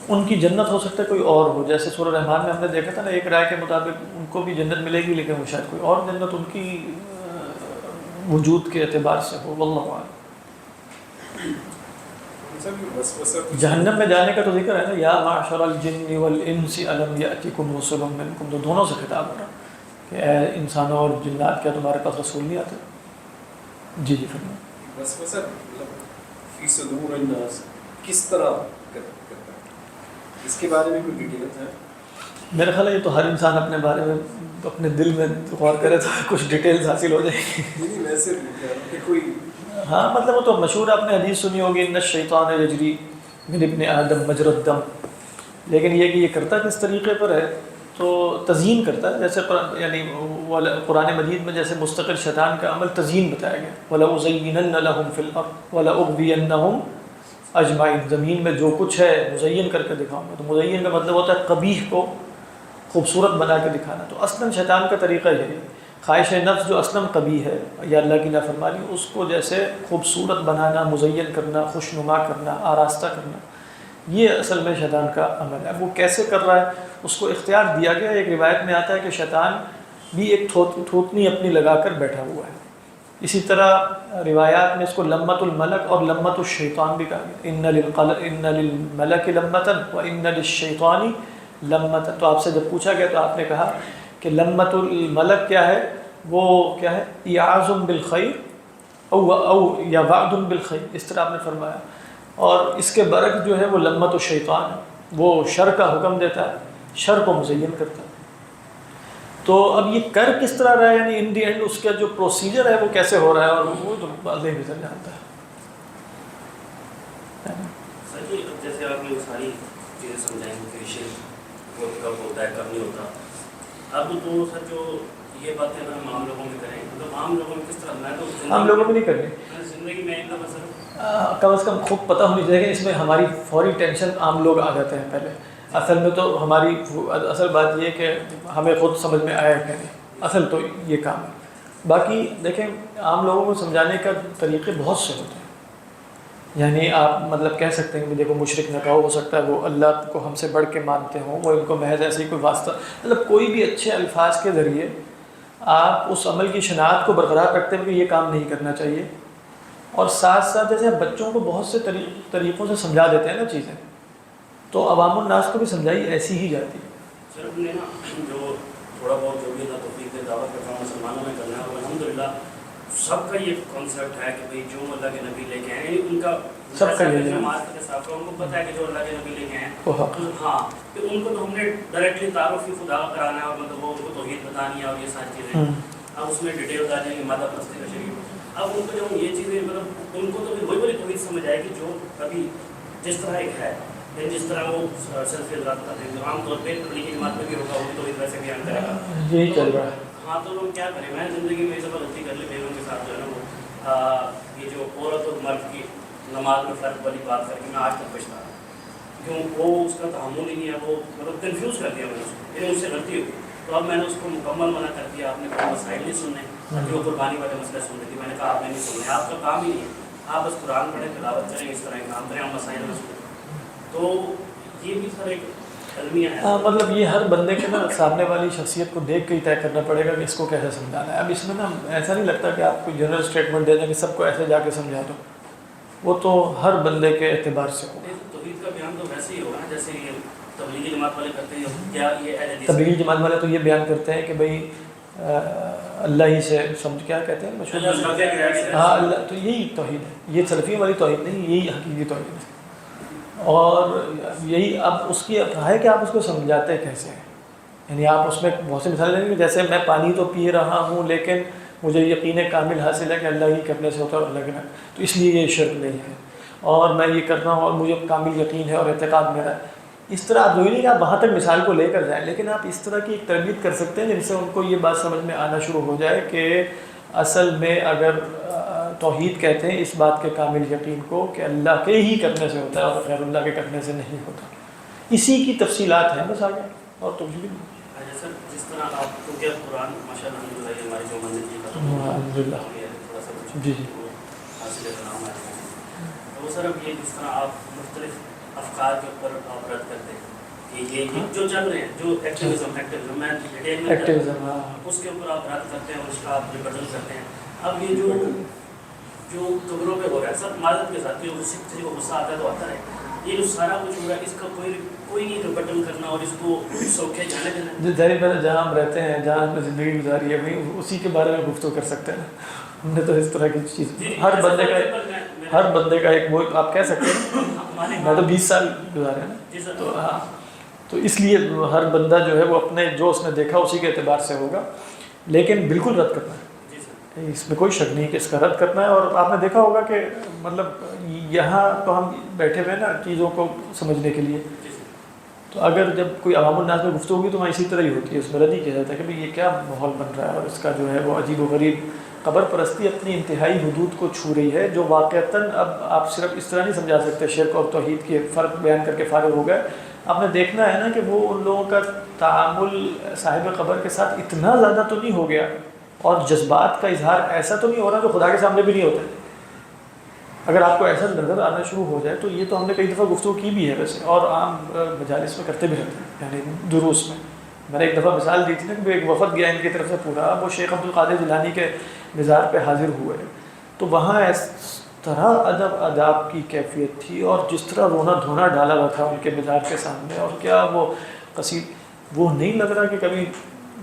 ان کی جنت ہو سکتا ہے کوئی اور ہو، جیسے سورہ رحمان میں ہم نے دیکھا تھا نا، ایک رائے کے مطابق ان کو بھی جنت ملے گی لیکن وہ شاید کوئی اور جنت ان کی وجود کے اعتبار سے ہو، واللہ اعلم. جہنم میں جانے کا تو ذکر ہے نا، یا معشر الجن والانس الم یاتکم رسل منکم، تو دونوں سے خطاب ہو رہا کہ اے انسانوں اور جنات کیا تمہارے پاس رسول نہیں آتے. جی جی فرمائیں. وسوسہ فی صدور الناس کس طرح کرتا ہے، اس کے بارے میں کوئی ڈیٹیلز ہے؟ میرا خیال ہے یہ تو ہر انسان اپنے بارے میں اپنے دل میں غور کرے تو کچھ ڈیٹیلز حاصل ہو جائیں گی. نہیں ویسے کہ کوئی ہاں مطلب وہ تو مشہور آپ نے حدیث سنی ہوگی ان الشیطان یجری من ابن آدم مجری الدم، لیکن یہ کہ یہ کرتا کس طریقے پر ہے تو تزیین کرتا ہے، جیسے یعنی قرآن مجید میں جیسے مستقل شیطان کا عمل تزیین بتایا گیا، وَلَأُزَيِّنَنَّ لَهُمْ فِي الْأَرْضِ وَلَأُغْوِيَنَّهُمْ اجمعین، زمین میں جو کچھ ہے مزین کر کے دکھاؤں گا. تو مزین کا مطلب ہوتا ہے قبیح کو خوبصورت بنا کے دکھانا. تو اصلاً شیطان کا طریقہ یہی ہے، خواہش نفس جو اصلاً قبیح ہے یا اللہ کی نافرمانی، اس کو جیسے خوبصورت بنانا، مزین کرنا، خوشنما کرنا، آراستہ کرنا، یہ اصل میں شیطان کا عمل ہے. وہ کیسے کر رہا ہے اس کو اختیار دیا گیا. ایک روایت میں آتا ہے کہ شیطان بھی ایک تھوتنی اپنی لگا کر بیٹھا ہوا ہے. اسی طرح روایات میں اس کو لمت الملک اور لمت الشیطان بھی کہا گیا، ان للملک لمتن و ان للشیطان لمتن. تو آپ سے جب پوچھا گیا تو آپ نے کہا کہ لمت الملک کیا ہے، وہ کیا ہے، یعظ بالخیر او یا وعد بالخیر، اس طرح آپ نے فرمایا. اور اس کے برعکس جو ہے وہ لمت الشیطان، وہ شر کا حکم دیتا ہے، شر کو مزین کرتا ہے. تو اب یہ کر کس طرح رہا ہے، یعنی ان دی اینڈ اس کا جو پروسیجر ہے وہ کیسے ہو رہا ہے، اور وہ تو اللہ بہتر جانتا ہے. سر جی جیسے آپ نے وہ ساری چیزیں سمجھائیں کہ وہ کب ہوتا ہے کب نہیں ہوتا، اب تو سر جو یہ باتیں اگر ہم عام لوگوں میں کریں تو عام لوگوں میں کس طرح، میں تو عام لوگوں میں نہیں کرنی، زندگی میں ایک دفعہ سر کم از کم خود پتہ ہونی چاہیے کہ اس میں ہماری فوری ٹینشن عام لوگ آ جاتے ہیں پہلے. اصل میں تو ہماری اصل بات یہ کہ ہمیں خود سمجھ میں آیا کہ نہیں، اصل تو یہ کام ہے. باقی دیکھیں عام لوگوں کو سمجھانے کا طریقے بہت سے ہوتے ہیں. یعنی آپ مطلب کہہ سکتے ہیں کہ دیکھو مشرک نہ کہو، ہو سکتا ہے وہ اللہ کو ہم سے بڑھ کے مانتے ہوں، وہ ان کو محض ایسے ہی کوئی واسطہ، مطلب کوئی بھی اچھے الفاظ کے ذریعے آپ اس عمل کی شناخت کو برقرار رکھتے ہوئے یہ کام نہیں کرنا چاہیے. اور ساتھ ساتھ جیسے بچوں کو بہت سے طریقوں سے سمجھا دیتے ہیں نا چیزیں، تو عوام الناس کو بھی سمجھائی ایسی ہی جاتی ہے. سر نے نا جو تھوڑا بہت جو بھی نا توفیق دعوت کرتا ہوں مسلمانوں میں کرنا ہے، اور الحمدللہ سب کا یہ کانسیپٹ ہے کہ بھئی جو اللہ کے نبی لے کے آئے ہیں ان کا سب کا یہ معاشرے کے ساتھ ان کو پتہ ہے کہ جو اللہ کے نبی لے کے آئے وہ ہیں، ہاں کہ ان کو تو ہم نے ڈائریکٹلی تعارف خدا کرانا ہے، اور مطلب وہ ان کو توحید بتانی ہے اور یہ ساری چیزیں. اب اس میں ڈیٹیلز آ جائیں گی مادہ پرستی کا شریف. اب ان کو جب یہ چیزیں مطلب ان کو تو وہی بڑی توحید سمجھ آئے گی جو کبھی جس طرح ایک ہے، جس طرح وہ سلف حضرات کرتے ہیں عام طور پہ تبلیغی جماعت میں بھی ہوگا، وہ بھی توحید ویسے بیان کرے گا. یہی چل رہا ہے. ہاں تو لوگ کیا کریں، میں زندگی میں یہ سب غلطی کر لی بیگم کے ساتھ جو ہے نا وہ یہ جو عورت اور مرد کی نماز میں فرق والی بات کر کے میں آج تک پچھتا ہوں، کیوں وہ اس کا تحمل ہی نہیں ہے، وہ مطلب کنفیوز کر دیا میں نے اس کو، لیکن اس سے غلطی ہوئی. تو اب میں نے اس کو مکمل منع کر دیا. آپ نے کوئی مسائل نہیں سننے، جو قربانی والے مسئلے سن رہی تھی، میں نے کہا آپ نے نہیں سننے، آپ کا کام ہی نہیں ہے. آپ بس قرآن پڑھیں تلاوت کریں اس طرح کام کریں ہم مسائل میں تو یہ بھی سر ایک المیہ ہے. مطلب یہ ہر بندے کے نا سامنے والی شخصیت کو دیکھ کے ہی طے کرنا پڑے گا کہ اس کو کیسے سمجھانا ہے. اب اس میں نا ایسا نہیں لگتا کہ آپ کو جنرل اسٹیٹمنٹ دے دیں کہ سب کو ایسے جا کے سمجھا دو, وہ تو ہر بندے کے اعتبار سے ہوگا. توحید کا بیان تو ویسے ہی ہوگا نا جیسے یہ تبلیغی جماعت والے کرتے ہیں. کیا یہ اہل حدیث تبلیغی جماعت والے تو یہ بیان کرتے ہیں کہ بھئی اللہ ہی سے سمجھ, کیا کہتے ہیں مشہور, ہاں اللہ, تو یہی توحید ہے. یہ سلفی والی توحید نہیں, یہی حقیقی توحید ہے. اور یہی اب اس کی ہے کہ آپ اس کو سمجھاتے کیسے ہیں. یعنی آپ اس میں بہت سی مثالیں دیں گے, جیسے میں پانی تو پی رہا ہوں لیکن مجھے یقین کامل حاصل ہے کہ اللہ ہی کرنے سے ہوتا ہے اور اللہ کے نہ, تو اس لیے یہ شرک نہیں ہے. اور میں یہ کرنا ہوں اور مجھے کامل یقین ہے اور اعتقاد میرا ہے. اس طرح آپ ضروری نہیں کہ آپ وہاں تک مثال کو لے کر جائیں, لیکن آپ اس طرح کی ایک تربیت کر سکتے ہیں جن سے ان کو یہ بات سمجھ میں آنا شروع ہو جائے کہ اصل میں اگر توحید کہتے ہیں اس بات کے کامل یقین کو کہ اللہ کے ہی کرنے سے ہوتا ہے اور غیر اللہ کے کرنے سے نہیں ہوتا. اسی کی تفصیلات ہیں بس آگے, اور تفصیل سر جس طرح آپ کیونکہ قرآن ماشاء اللہ الحمد للہ ہماری جو منزل کی الحمد للہ تھوڑا سا کچھ جی جی حاصل کرنا ہے. تو سر اب یہ جس طرح آپ مختلف افکار کے اوپر آپ رد کرتے ہیں کہ یہ جو چل رہے ہیں جو ایکٹیویزم میں ایکٹیویزم اس کے اوپر آپ رد کرتے ہیں اور اس کا آپ ریبٹل کرتے ہیں. اب یہ جو قبروں پہ ہو رہا ہے سب معذرت کے ساتھ کسی کو غصہ آتا ہے تو آتا ہے, یہ جو سارا کچھ ہو رہا ہے اس کا کوئی نہیں ریبٹل کرنا اور اس کو سوکھے جانے دینا. ظاہر پہلے جہاں ہم رہتے ہیں جہاں ہم نے زندگی گزاری ہے بھائی اسی کے بارے میں گفتگو کر سکتے ہیں. ہم نے تو اس طرح کی چیز ہر بندے کا ایک وہ آپ کہہ سکتے ہیں. میں تو 20 سال گزارے ہیں نا, تو ہاں, تو اس لیے ہر بندہ جو ہے وہ اپنے جو اس نے دیکھا اسی کے اعتبار سے ہوگا, لیکن بالکل رد کرنا ہے. اس میں کوئی شک نہیں کہ اس کا رد کرنا ہے. اور آپ نے دیکھا ہوگا کہ مطلب یہاں تو ہم بیٹھے ہوئے نا چیزوں کو سمجھنے کے لیے, تو اگر جب کوئی عوام الناس میں گفتگو ہوگی تو وہاں اسی طرح ہی ہوتی ہے. اس میں رد ہی کیا جاتا ہے کہ بھئی یہ کیا ماحول بن رہا ہے, اور اس کا جو ہے وہ عجیب و غریب قبر پرستی اپنی انتہائی حدود کو چھو رہی ہے, جو واقعتاً اب آپ صرف اس طرح نہیں سمجھا سکتے شرک اور توحید کے فرق بیان کر کے فارغ ہو گئے. آپ نے دیکھنا ہے نا کہ وہ ان لوگوں کا تعامل صاحب قبر کے ساتھ اتنا زیادہ تو نہیں ہو گیا, اور جذبات کا اظہار ایسا تو نہیں ہو رہا جو خدا کے سامنے بھی نہیں ہوتا. اگر آپ کو ایسا نظر آنا شروع ہو جائے تو یہ تو ہم نے کئی دفعہ گفتگو کی بھی ہے ویسے, اور عام مجالس میں کرتے بھی رہتے ہیں, یعنی دروس میں. میں نے ایک دفعہ مثال دی تھی نا کہ ایک وفد گیا ان کی طرف سے پورا, وہ شیخ عبد القادر جیلانی کے مزار پہ حاضر ہوئے, تو وہاں اس طرح ادب آداب کی کیفیت تھی اور جس طرح رونا دھونا ڈالا ہوا تھا ان کے مزار کے سامنے, اور کیا وہ قصید, وہ نہیں لگ رہا کہ کبھی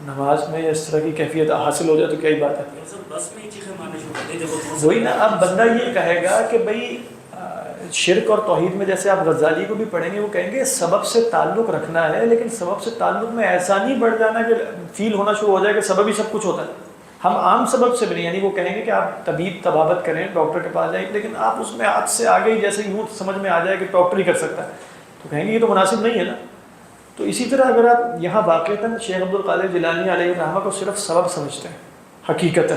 نماز میں اس طرح کی کیفیت حاصل ہو جائے تو کیا ہی بات ہے. وہی نا, اب بندہ یہ کہے گا کہ بھئی شرک اور توحید میں جیسے آپ غزالی کو بھی پڑھیں گے وہ کہیں گے سبب سے تعلق رکھنا ہے, لیکن سبب سے تعلق میں ایسا نہیں بڑھ جانا کہ فیل ہونا شروع ہو جائے کہ سبب ہی سب کچھ ہوتا ہے. ہم عام سبب سے بھی نہیں, یعنی وہ کہیں گے کہ آپ طبیب طبابت کریں ڈاکٹر کے پاس جائیں, لیکن آپ اس میں آج سے آگے ہی جیسے یوں سمجھ میں آ جائے کہ ڈاکٹر ہی کر سکتا ہے, تو کہیں گے یہ تو مناسب نہیں ہے نا. تو اسی طرح اگر آپ یہاں واقعتاً شیخ عبد القادر جیلانی علیہ الرحمہ کو صرف سبب سمجھتے ہیں, حقیقت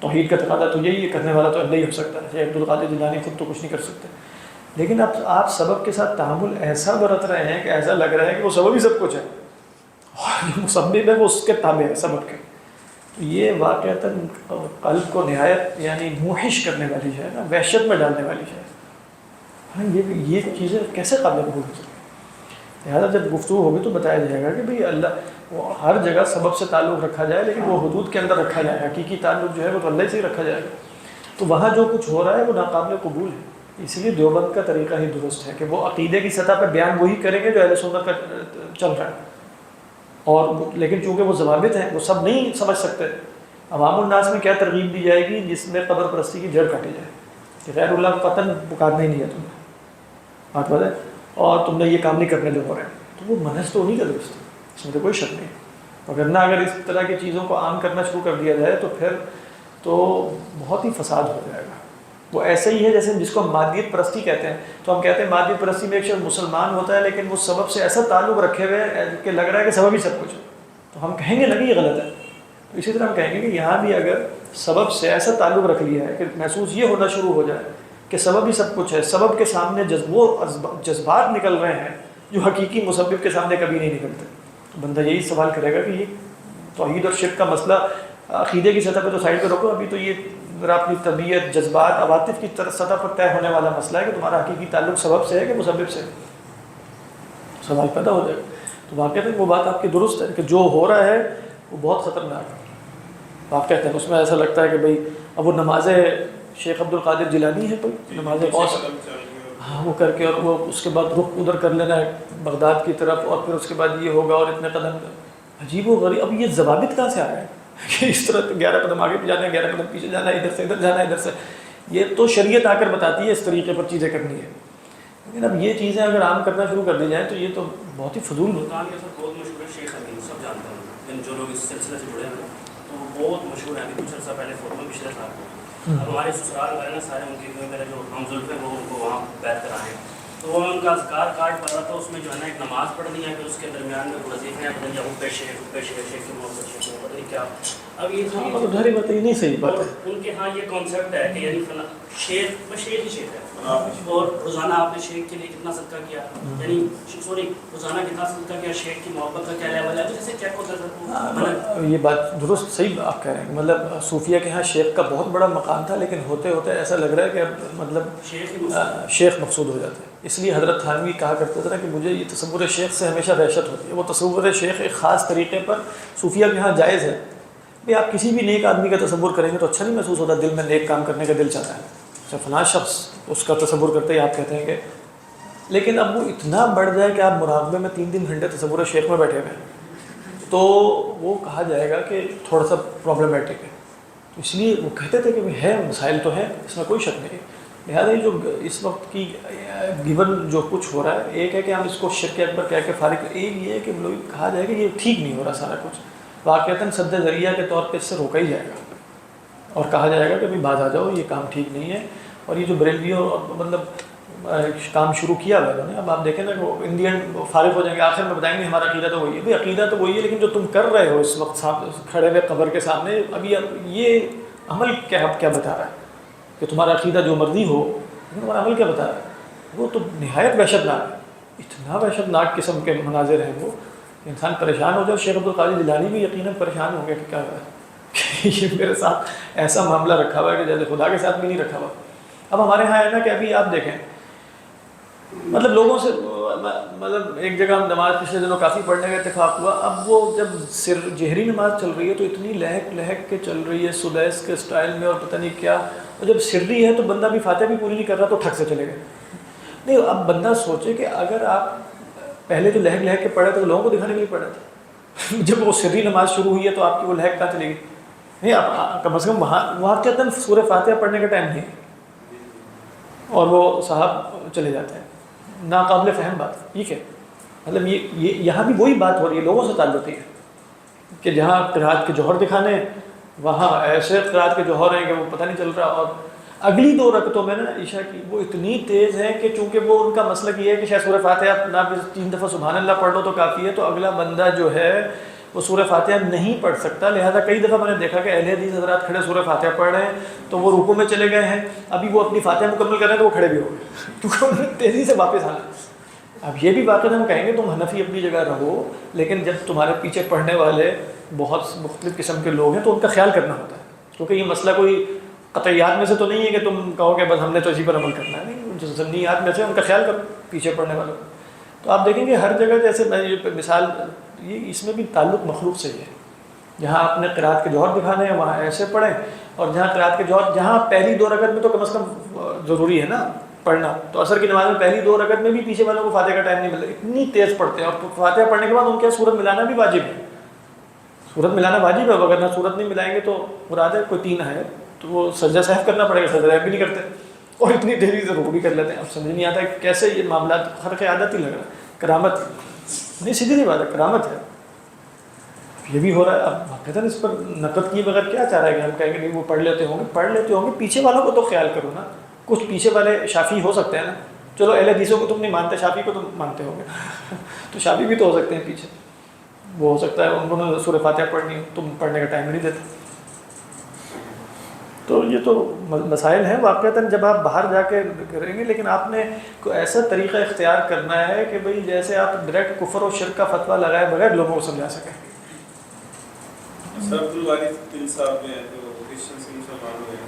توحید کا تقاضا تو یہی ہے, کرنے والا تو اللہ ہی ہو سکتا ہے, شیخ عبد القادر جیلانی خود تو کچھ نہیں کر سکتے, لیکن اب آپ سبب کے ساتھ تعامل ایسا برت رہے ہیں کہ ایسا لگ رہا ہے کہ وہ سبب ہی سب کچھ ہے, اور جو مسبب ہے وہ اس کے تابع ہے سبب کے. تو یہ واقعتاً قلب کو نہایت یعنی موحش کرنے والی ہے نا, وحشت میں ڈالنے والی ہے. ہاں یہ چیزیں کیسے قابل قبول ہو سکتی ہیں. لہٰذا جب گفتگو ہوگی تو بتایا جائے گا کہ بھئی اللہ وہ ہر جگہ سبب سے تعلق رکھا جائے, لیکن وہ حدود کے اندر رکھا جائے, حقیقی تعلق جو ہے وہ تو اللہ سے ہی رکھا جائے گا. تو وہاں جو کچھ ہو رہا ہے وہ ناقابل قبول ہے. اس لیے دیوبند کا طریقہ ہی درست ہے کہ وہ عقیدے کی سطح پہ بیان وہی کریں گے جو اہل سنت کا چل رہا ہے, اور لیکن چونکہ وہ ضوابط ہیں وہ سب نہیں سمجھ سکتے. عوام الناس میں کیا ترغیب دی جائے گی جس میں قبر پرستی کی جڑ کاٹی جائے کہ غیر اللہ کو قطعاً پکارنا ہی نہیں ہے تم نے, بات بات ہے, اور تم نے یہ کام نہیں کرنے جو ہو رہے ہیں, تو وہ منحص تو نہیں کا درست ہے, اس میں تو کوئی شک نہیں. وگرنہ اگر اس طرح کی چیزوں کو عام کرنا شروع کر دیا جائے تو پھر تو بہت ہی فساد ہو جائے گا. وہ ایسے ہی ہے جیسے جس کو مادیت پرستی کہتے ہیں, تو ہم کہتے ہیں مادیت پرستی میں ایک شخص مسلمان ہوتا ہے لیکن وہ سبب سے ایسا تعلق رکھے ہوئے کہ لگ رہا ہے کہ سبب ہی سب کچھ ہے, تو ہم کہیں گے نا کہ یہ غلط ہے. تو اسی طرح ہم کہیں گے کہ یہاں بھی اگر سبب سے ایسا تعلق رکھ لیا ہے کہ محسوس یہ ہونا شروع ہو جائے کہ سبب ہی سب کچھ ہے, سبب کے سامنے جذبات نکل رہے ہیں جو حقیقی مسبب کے سامنے کبھی نہیں نکلتے, تو بندہ یہی سوال کرے گا کہ یہ توحید اور شرک کا مسئلہ عقیدے کی سطح پہ تو سائڈ پہ رکھو, ابھی تو یہ ذرا اپنی طبیعت، جذبات، عواطف کی سطح پر طے ہونے والا مسئلہ ہے کہ تمہارا حقیقی تعلق سبب سے ہے کہ مسبب سے، سوال پیدا ہو جائے گا۔ تو واقعہ وہ بات آپ کی درست ہے کہ جو ہو رہا ہے وہ بہت خطرناک ہے۔ آپ کہتے ہیں اس میں ایسا لگتا ہے کہ بھئی اب وہ نماز شیخ عبد القادر جیلانی ہے کوئی نماز قوس، ہاں وہ کر کے اور وہ اس کے بعد رخ ادھر کر لینا ہے بغداد کی طرف، اور پھر اس کے بعد یہ ہوگا اور اتنے قدم، عجیب و غریب۔ اب یہ ضوابط کہاں سے آ رہا ہے کہ اس طرح 11 قدم آگے جانا ہے، 11 قدم پیچھے جانا ہے، ادھر سے ادھر جانا ہے، ادھر سے، یہ تو شریعت آ کر بتاتی ہے اس طریقے پر چیزیں کرنی ہے، لیکن اب یہ چیزیں اگر عام کرنا شروع کر دی جائیں تو یہ تو بہت ہی فضول ہوتا ہے۔ ملتان کے ساتھ بہت مشہور ہے شیخ حکیم، سب جانتے ہیں جو لوگ اس سلسلے سے جڑے ہیں تو وہ بہت مشہور ہیں۔ ابھی کچھ عرصہ پہلے فوٹو میں پچھلے سال اب ہمارے سسرال والے نا سارے ان کے میرے جو ہم زلف ہیں وہ ان کو وہاں بیعت کرائے، تو وہ ان کا اذکار کارڈ پڑ رہا تھا، اس میں جو ہے نا ایک نماز پڑھنی ہے، پھر اس کے درمیان میں وظیفے ہیں، پتہ نہیں حب شیخ کی محبت شیخ کی محبت نہیں کیا۔ اب یہ تو ظاہری بات ہے، نہیں صحیح بات ہے۔ ان کے ہاں یہ کانسیپٹ ہے کہ یعنی شیخ شیخ ہی شیخ ہے، اور روزانہ آپ نے شیخ کے لیے کتنا صدقہ کیا، یعنی سوری روزانہ کتنا صدقہ کیا، شیخ کی محبت کا کیا لیول ہے، تو جیسے چیک ہوتا ہے۔ یہ بات درست صحیح آپ کہہ رہے ہیں، مطلب صوفیہ کے ہاں شیخ کا بہت بڑا مقام تھا، لیکن ہوتے ہوتے ایسا لگ رہا ہے کہ اب مطلب شیخ مقصود ہو جاتا ہے۔ اس لیے حضرت تھانوی کہا کرتے تھے کہ مجھے یہ تصور شیخ سے ہمیشہ وحشت ہوتی ہے۔ وہ تصور شیخ ایک خاص طریقے پر صوفیہ کے ہاں جائز ہے، بھئی آپ کسی بھی نیک آدمی کا تصور کریں گے تو اچھا نہیں محسوس ہوتا، دل میں نیک کام کرنے کا دل چاہتا ہے، اچھا فلاں شخص اس کا تصور کرتے ہی آپ کہتے ہیں کہ، لیکن اب وہ اتنا بڑھ جائے کہ آپ مراقبے میں 3 گھنٹے تصور شیخ میں بیٹھے ہوئے ہیں تو وہ کہا جائے گا کہ تھوڑا سا پرابلمٹک ہے۔ تو اس لیے وہ کہتے تھے کہ ہے مسائل تو ہیں، اس میں کوئی شک نہیں ہے، لہٰذا یہ جو اس وقت کی گیون جو کچھ ہو رہا ہے، ایک ہے کہ ہم اس کو شرک اکبر کہہ کے فارغ، ایک یہ ہے کہ لوگ کہا جائے کہ یہ ٹھیک نہیں ہو رہا سارا کچھ، واقعتاً سد ذریعہ کے طور پہ اس سے روکا ہی جائے گا اور کہا جائے گا کہ بھائی باز آ جاؤ، یہ کام ٹھیک نہیں ہے۔ اور یہ جو بریلویوں مطلب کام شروع کیا ہوا ہے انہوں نے، اب آپ دیکھیں نا کہ وہ انڈین فارغ ہو جائیں گے، آخر میں بتائیں گے ہمارا عقیدہ تو وہی ہے۔ بھائی عقیدہ تو وہی ہے، لیکن جو تم کر رہے ہو اس وقت کھڑے ہوئے قبر کے سامنے، ابھی یہ عمل کیا بتا رہا ہے کہ تمہارا عقیدہ جو مرضی ہو، لیکن تمہارا عمل کیا بتا رہا ہے؟ وہ تو نہایت وحشت ناک ہے، اتنا وحشت ناک قسم کے مناظر ہیں وہ، انسان پریشان ہو جائے۔ شیخ عبد القادر جیلانی بھی یقیناً پریشان ہو گیا کہ کیا ہے کہ یہ میرے ساتھ ایسا معاملہ رکھا ہوا ہے کہ جیسے خدا کے ساتھ بھی نہیں رکھا ہوا۔ اب ہمارے ہاں ہے نا کہ ابھی آپ دیکھیں مطلب لوگوں سے مطلب ایک جگہ ہم نماز پچھلے دنوں کافی پڑھنے کا اتفاق ہوا، اب وہ جب جہری نماز چل رہی ہے تو اتنی لہک کے چل رہی ہے سدیس کے سٹائل میں اور پتہ نہیں کیا، اور جب سری ہے تو بندہ بھی فاتحہ بھی پوری نہیں کر رہا تو ٹھک سے چلے گئے۔ نہیں، اب بندہ سوچے کہ اگر آپ پہلے جو لہک کے پڑھے تھے وہ لوگوں کو دکھانے کے لیے پڑھے تھے، جب وہ سری نماز شروع ہوئی ہے تو آپ کی وہ لہک کہاں چلے گی؟ نہیں، آپ کم از کم وہاں کہتے ہیں سورہ فاتحہ پڑھنے کا ٹائم نہیں ہے اور وہ صاحب چلے جاتے ہیں، ناقابل فہم بات ہے۔ ٹھیک ہے، مطلب یہ یہاں بھی وہی بات ہو رہی ہے، لوگوں سے تعلق ہے کہ جہاں قرات کے جوہر دکھانے وہاں ایسے قرات کے جوہر ہیں کہ وہ پتہ نہیں چل رہا، اور اگلی 2 رکعتوں میں نا عشاء کی وہ اتنی تیز ہے کہ چونکہ وہ ان کا مسلک یہ ہے کہ شاید سورہ فاتحہ نہ 3 دفعہ سبحان اللہ پڑھ لو تو کافی ہے، تو اگلا بندہ جو ہے وہ سورہ فاتحہ نہیں پڑھ سکتا، لہذا کئی دفعہ میں نے دیکھا کہ اہل حدیث حضرات کھڑے سورہ فاتحہ پڑھ رہے ہیں تو وہ رکوع میں چلے گئے ہیں، ابھی وہ اپنی فاتحہ مکمل کر رہے ہیں تو وہ کھڑے بھی ہو گئے کیونکہ انہوں نے تیزی سے واپس آنا۔ اب یہ بھی واقعہ ہم کہیں گے تم حنفی اپنی جگہ رہو، لیکن جب تمہارے پیچھے پڑھنے والے بہت مختلف قسم کے لوگ ہیں تو ان کا خیال کرنا ہوتا ہے، کیونکہ یہ مسئلہ کوئی قطعیات میں سے تو نہیں ہے کہ تم کہو کہ بس ہم نے تو اسی پر عمل کرنا ہے، نہیں، جو ضمنیات میں سے ان کا خیال کرو پیچھے پڑھنے والوں۔ تو آپ دیکھیں گے ہر جگہ جیسے میں یہ مثال، یہ اس میں بھی تعلق مخلوق سے ہی ہے، جہاں آپ نے قرات کے جوہر دکھانے ہیں وہاں ایسے پڑھیں، اور جہاں قرات کے جوہر جہاں پہلی 2 رکعت میں تو کم از کم ضروری ہے نا پڑھنا، تو عصر کی نماز میں پہلی 2 رکعت میں بھی پیچھے والوں کو فاتحہ کا ٹائم نہیں ملتا، اتنی تیز پڑھتے ہیں، اور فاتحہ پڑھنے کے بعد ان کے سورت ملانا بھی واجب ہے، سورت ملانا واجب ہے، اگر نہ سورت نہیں ملائیں گے تو مراد ہے کوئی 3 ہے تو وہ سجدہ سہو کرنا پڑے گا، سجدہ سہو بھی نہیں کرتے اور اتنی تیزی سے رکوع بھی کر لیتے ہیں۔ اب سمجھ نہیں آتا کہ کیسے یہ معاملات خرق عادت ہی لگ رہا ہے، کرامت نہیں، سیدھی سی بات ہے، کرامت ہے، یہ بھی ہو رہا ہے۔ اب کہتے ہیں اس پر نقد کیے بغیر کیا چاہ رہا ہے کہ ہم کہیں گے نہیں وہ پڑھ لیتے ہوں گے، پیچھے والوں کو تو خیال کرو نا، کچھ پیچھے والے شافی ہو سکتے ہیں نا، چلو اہل حدیثوں کو تم نہیں مانتے، شافی کو تم مانتے ہو گے تو شافی بھی تو ہو سکتے ہیں پیچھے، وہ ہو سکتا ہے انہوں نے سورہ فاتحہ پڑھنی ہو، تم پڑھنے کا ٹائم نہیں دیتے۔ تو یہ تو مسائل ہیں واقعتاً جب آپ باہر جا کے کریں گے، لیکن آپ نے کوئی ایسا طریقہ اختیار کرنا ہے کہ بھئی جیسے آپ ڈائریکٹ کفر و شرک کا فتویٰ لگائے بغیر لوگوں کو سمجھا سکیں۔ سر عبدالوارث دل صاحب ہیں جو کرسچن سے مسلمان ہوئے ہیں،